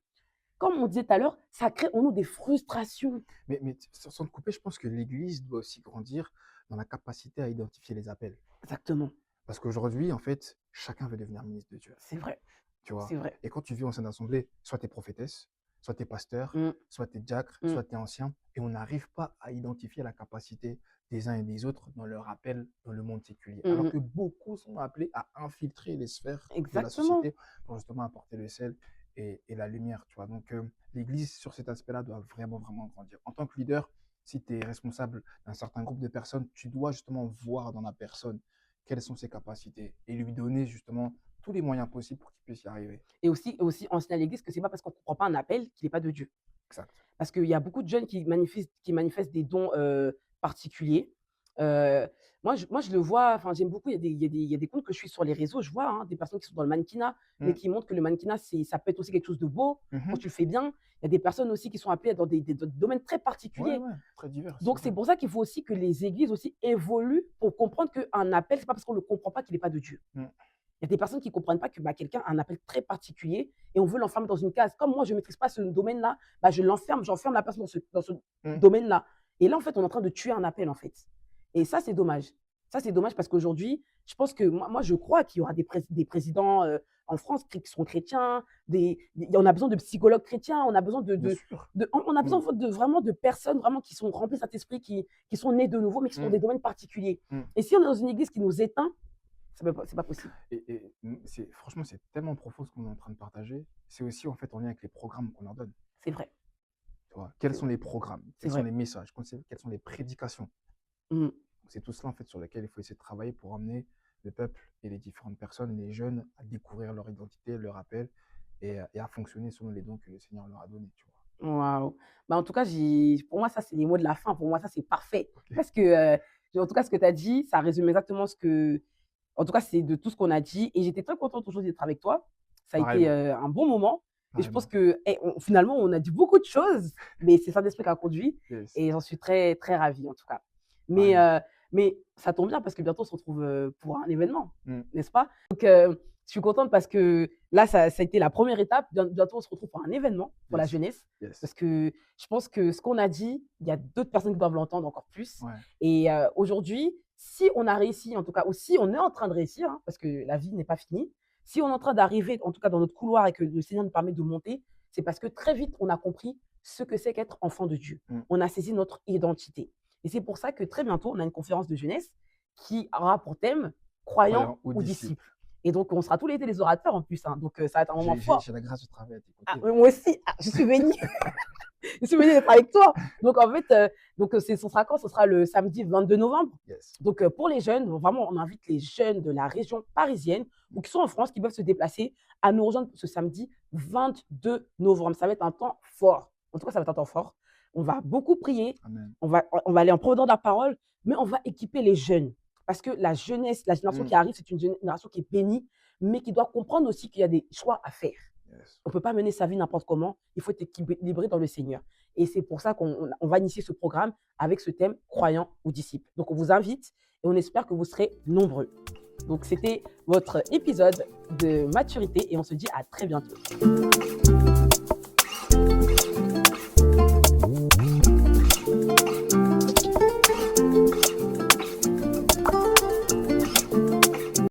comme on disait tout à l'heure, ça crée en nous des frustrations. Mais sans te couper, je pense que l'Église doit aussi grandir dans la capacité à identifier les appels. Exactement. Parce qu'aujourd'hui, en fait, chacun veut devenir ministre de Dieu, C'est vrai. tu vois. C'est vrai. Et quand tu vis en sein d'assemblée, soit tu es prophétesse, soit tu es pasteur, Mmh, soit tu es diacre, mmh. soit tu es ancien, et on n'arrive pas à identifier la capacité des uns et des autres dans leur appel dans le monde séculier. Mmh Alors mh. que beaucoup sont appelés à infiltrer les sphères de la Exactement. société pour justement apporter le sel et la lumière, tu vois. Donc, l'Église, sur cet aspect-là, doit vraiment, vraiment grandir. En tant que leader, si tu es responsable d'un certain groupe de personnes, tu dois justement voir dans la personne quelles sont ses capacités et lui donner justement tous les moyens possibles pour qu'il puisse y arriver. Et aussi enseigner à l'église que c'est pas parce qu'on ne comprend pas un appel qu'il est pas de Dieu. Exact. Parce qu'il y a beaucoup de jeunes qui manifestent des dons, particuliers, Heu, moi, je le vois, enfin, j'aime beaucoup, il y a des comptes que je suis sur les réseaux, je vois, hein, des personnes qui sont dans le mannequinat, mais Mmh. qui montrent que le mannequinat, ça peut être aussi quelque chose de beau quand Mmh. tu le fais bien. Il y a des personnes aussi qui sont appelées dans des domaines très Ouais, particuliers. ouais, très divers, c'est Donc vrai. c'est pour ça qu'il faut aussi que les églises aussi évoluent pour comprendre qu'un appel, c'est pas parce qu'on ne le comprend pas qu'il est pas de Dieu. Mmh. Il y a des personnes qui ne comprennent pas que, bah, quelqu'un a un appel très particulier et on veut l'enfermer dans une case. Comme moi, je ne maîtrise pas ce domaine-là, bah, j'enferme la personne dans ce Mmh. domaine-là. Et là, en fait, on est en train de tuer un appel, en fait. Et ça, c'est dommage. Ça, c'est dommage parce qu'aujourd'hui, je pense que moi, je crois qu'il y aura des présidents en France qui seront chrétiens. On a besoin de psychologues chrétiens. On a besoin Bien sûr. on a besoin Mmh. en fait, vraiment de personnes vraiment qui sont remplies de Saint-Esprit, qui sont nées de nouveau, mais qui sont dans des Mmh. domaines particuliers. Mmh. Et si on est dans une église qui nous éteint, c'est pas possible. C'est franchement, c'est tellement profond ce qu'on est en train de partager. C'est aussi, en fait, en lien avec les programmes qu'on leur donne, C'est vrai. tu vois? Quels C'est sont vrai. les programmes? C'est Quels sont vrai. les messages? Quelles sont les prédications? Mmh. C'est tout cela, en fait, sur lequel il faut essayer de travailler pour amener le peuple et les différentes personnes, les jeunes, à découvrir leur identité, leur appel et à fonctionner selon les dons que le Seigneur leur a donnés, tu vois? Waouh! Bah, en tout cas, pour moi, ça, c'est les mots de la fin. Pour moi, ça, c'est parfait. OK. Parce que, en tout cas, ce que tu as dit, ça résume exactement en tout cas, c'est de tout ce qu'on a dit et j'étais très contente aujourd'hui d'être avec toi. Ça a été, Pareillement, un bon moment et je pense pareillement. que, finalement, on a dit beaucoup de choses, mais c'est Saint-Esprit qui a conduit Yes, et j'en suis très, très ravie, en tout cas. Mais, pareillement. ça tombe bien parce que bientôt, on se retrouve, pour un événement, Mmh. n'est-ce pas? Donc, je suis contente parce que là, ça a été la première étape. Bientôt, on se retrouve pour un événement pour la Yes, jeunesse. yes. Parce que je pense que ce qu'on a dit, il y a d'autres personnes qui doivent l'entendre encore plus. Ouais. Et aujourd'hui, si on a réussi, en tout cas, ou si on est en train de réussir, hein, parce que la vie n'est pas finie, si on est en train d'arriver, en tout cas dans notre couloir et que le Seigneur nous permet de monter, c'est parce que très vite, on a compris ce que c'est qu'être enfant de Dieu. Mmh. On a saisi notre identité. Et c'est pour ça que très bientôt, on a une conférence de jeunesse qui aura pour thème croyants Croyants ou ou disciples. disciples. Et donc, on sera tous les été les orateurs en plus, hein, donc ça va être un moment fort. J'ai la grâce de travailler à tes Ah, côtés. moi aussi, je suis bénie. Je suis bénie d'être avec toi. Donc, en fait, ce sera quand? Ce sera le samedi 22 novembre. Yes. Donc, pour les jeunes, vraiment, on invite les jeunes de la région parisienne ou qui sont en France, qui peuvent se déplacer, à nous rejoindre ce samedi 22 novembre. Ça va être un temps fort. En tout cas, ça va être un temps fort. On va beaucoup prier, Amen. on va aller en profondeur de la parole, mais on va équiper les jeunes. Parce que la jeunesse, la génération Mmh. qui arrive, c'est une génération qui est bénie, mais qui doit comprendre aussi qu'il y a des choix à faire. Yes. On ne peut pas mener sa vie n'importe comment. Il faut être équilibré dans le Seigneur. Et c'est pour ça qu'on va initier ce programme avec ce thème croyants ou disciples. Donc, on vous invite et on espère que vous serez nombreux. Donc, c'était votre épisode de maturité et on se dit à très bientôt.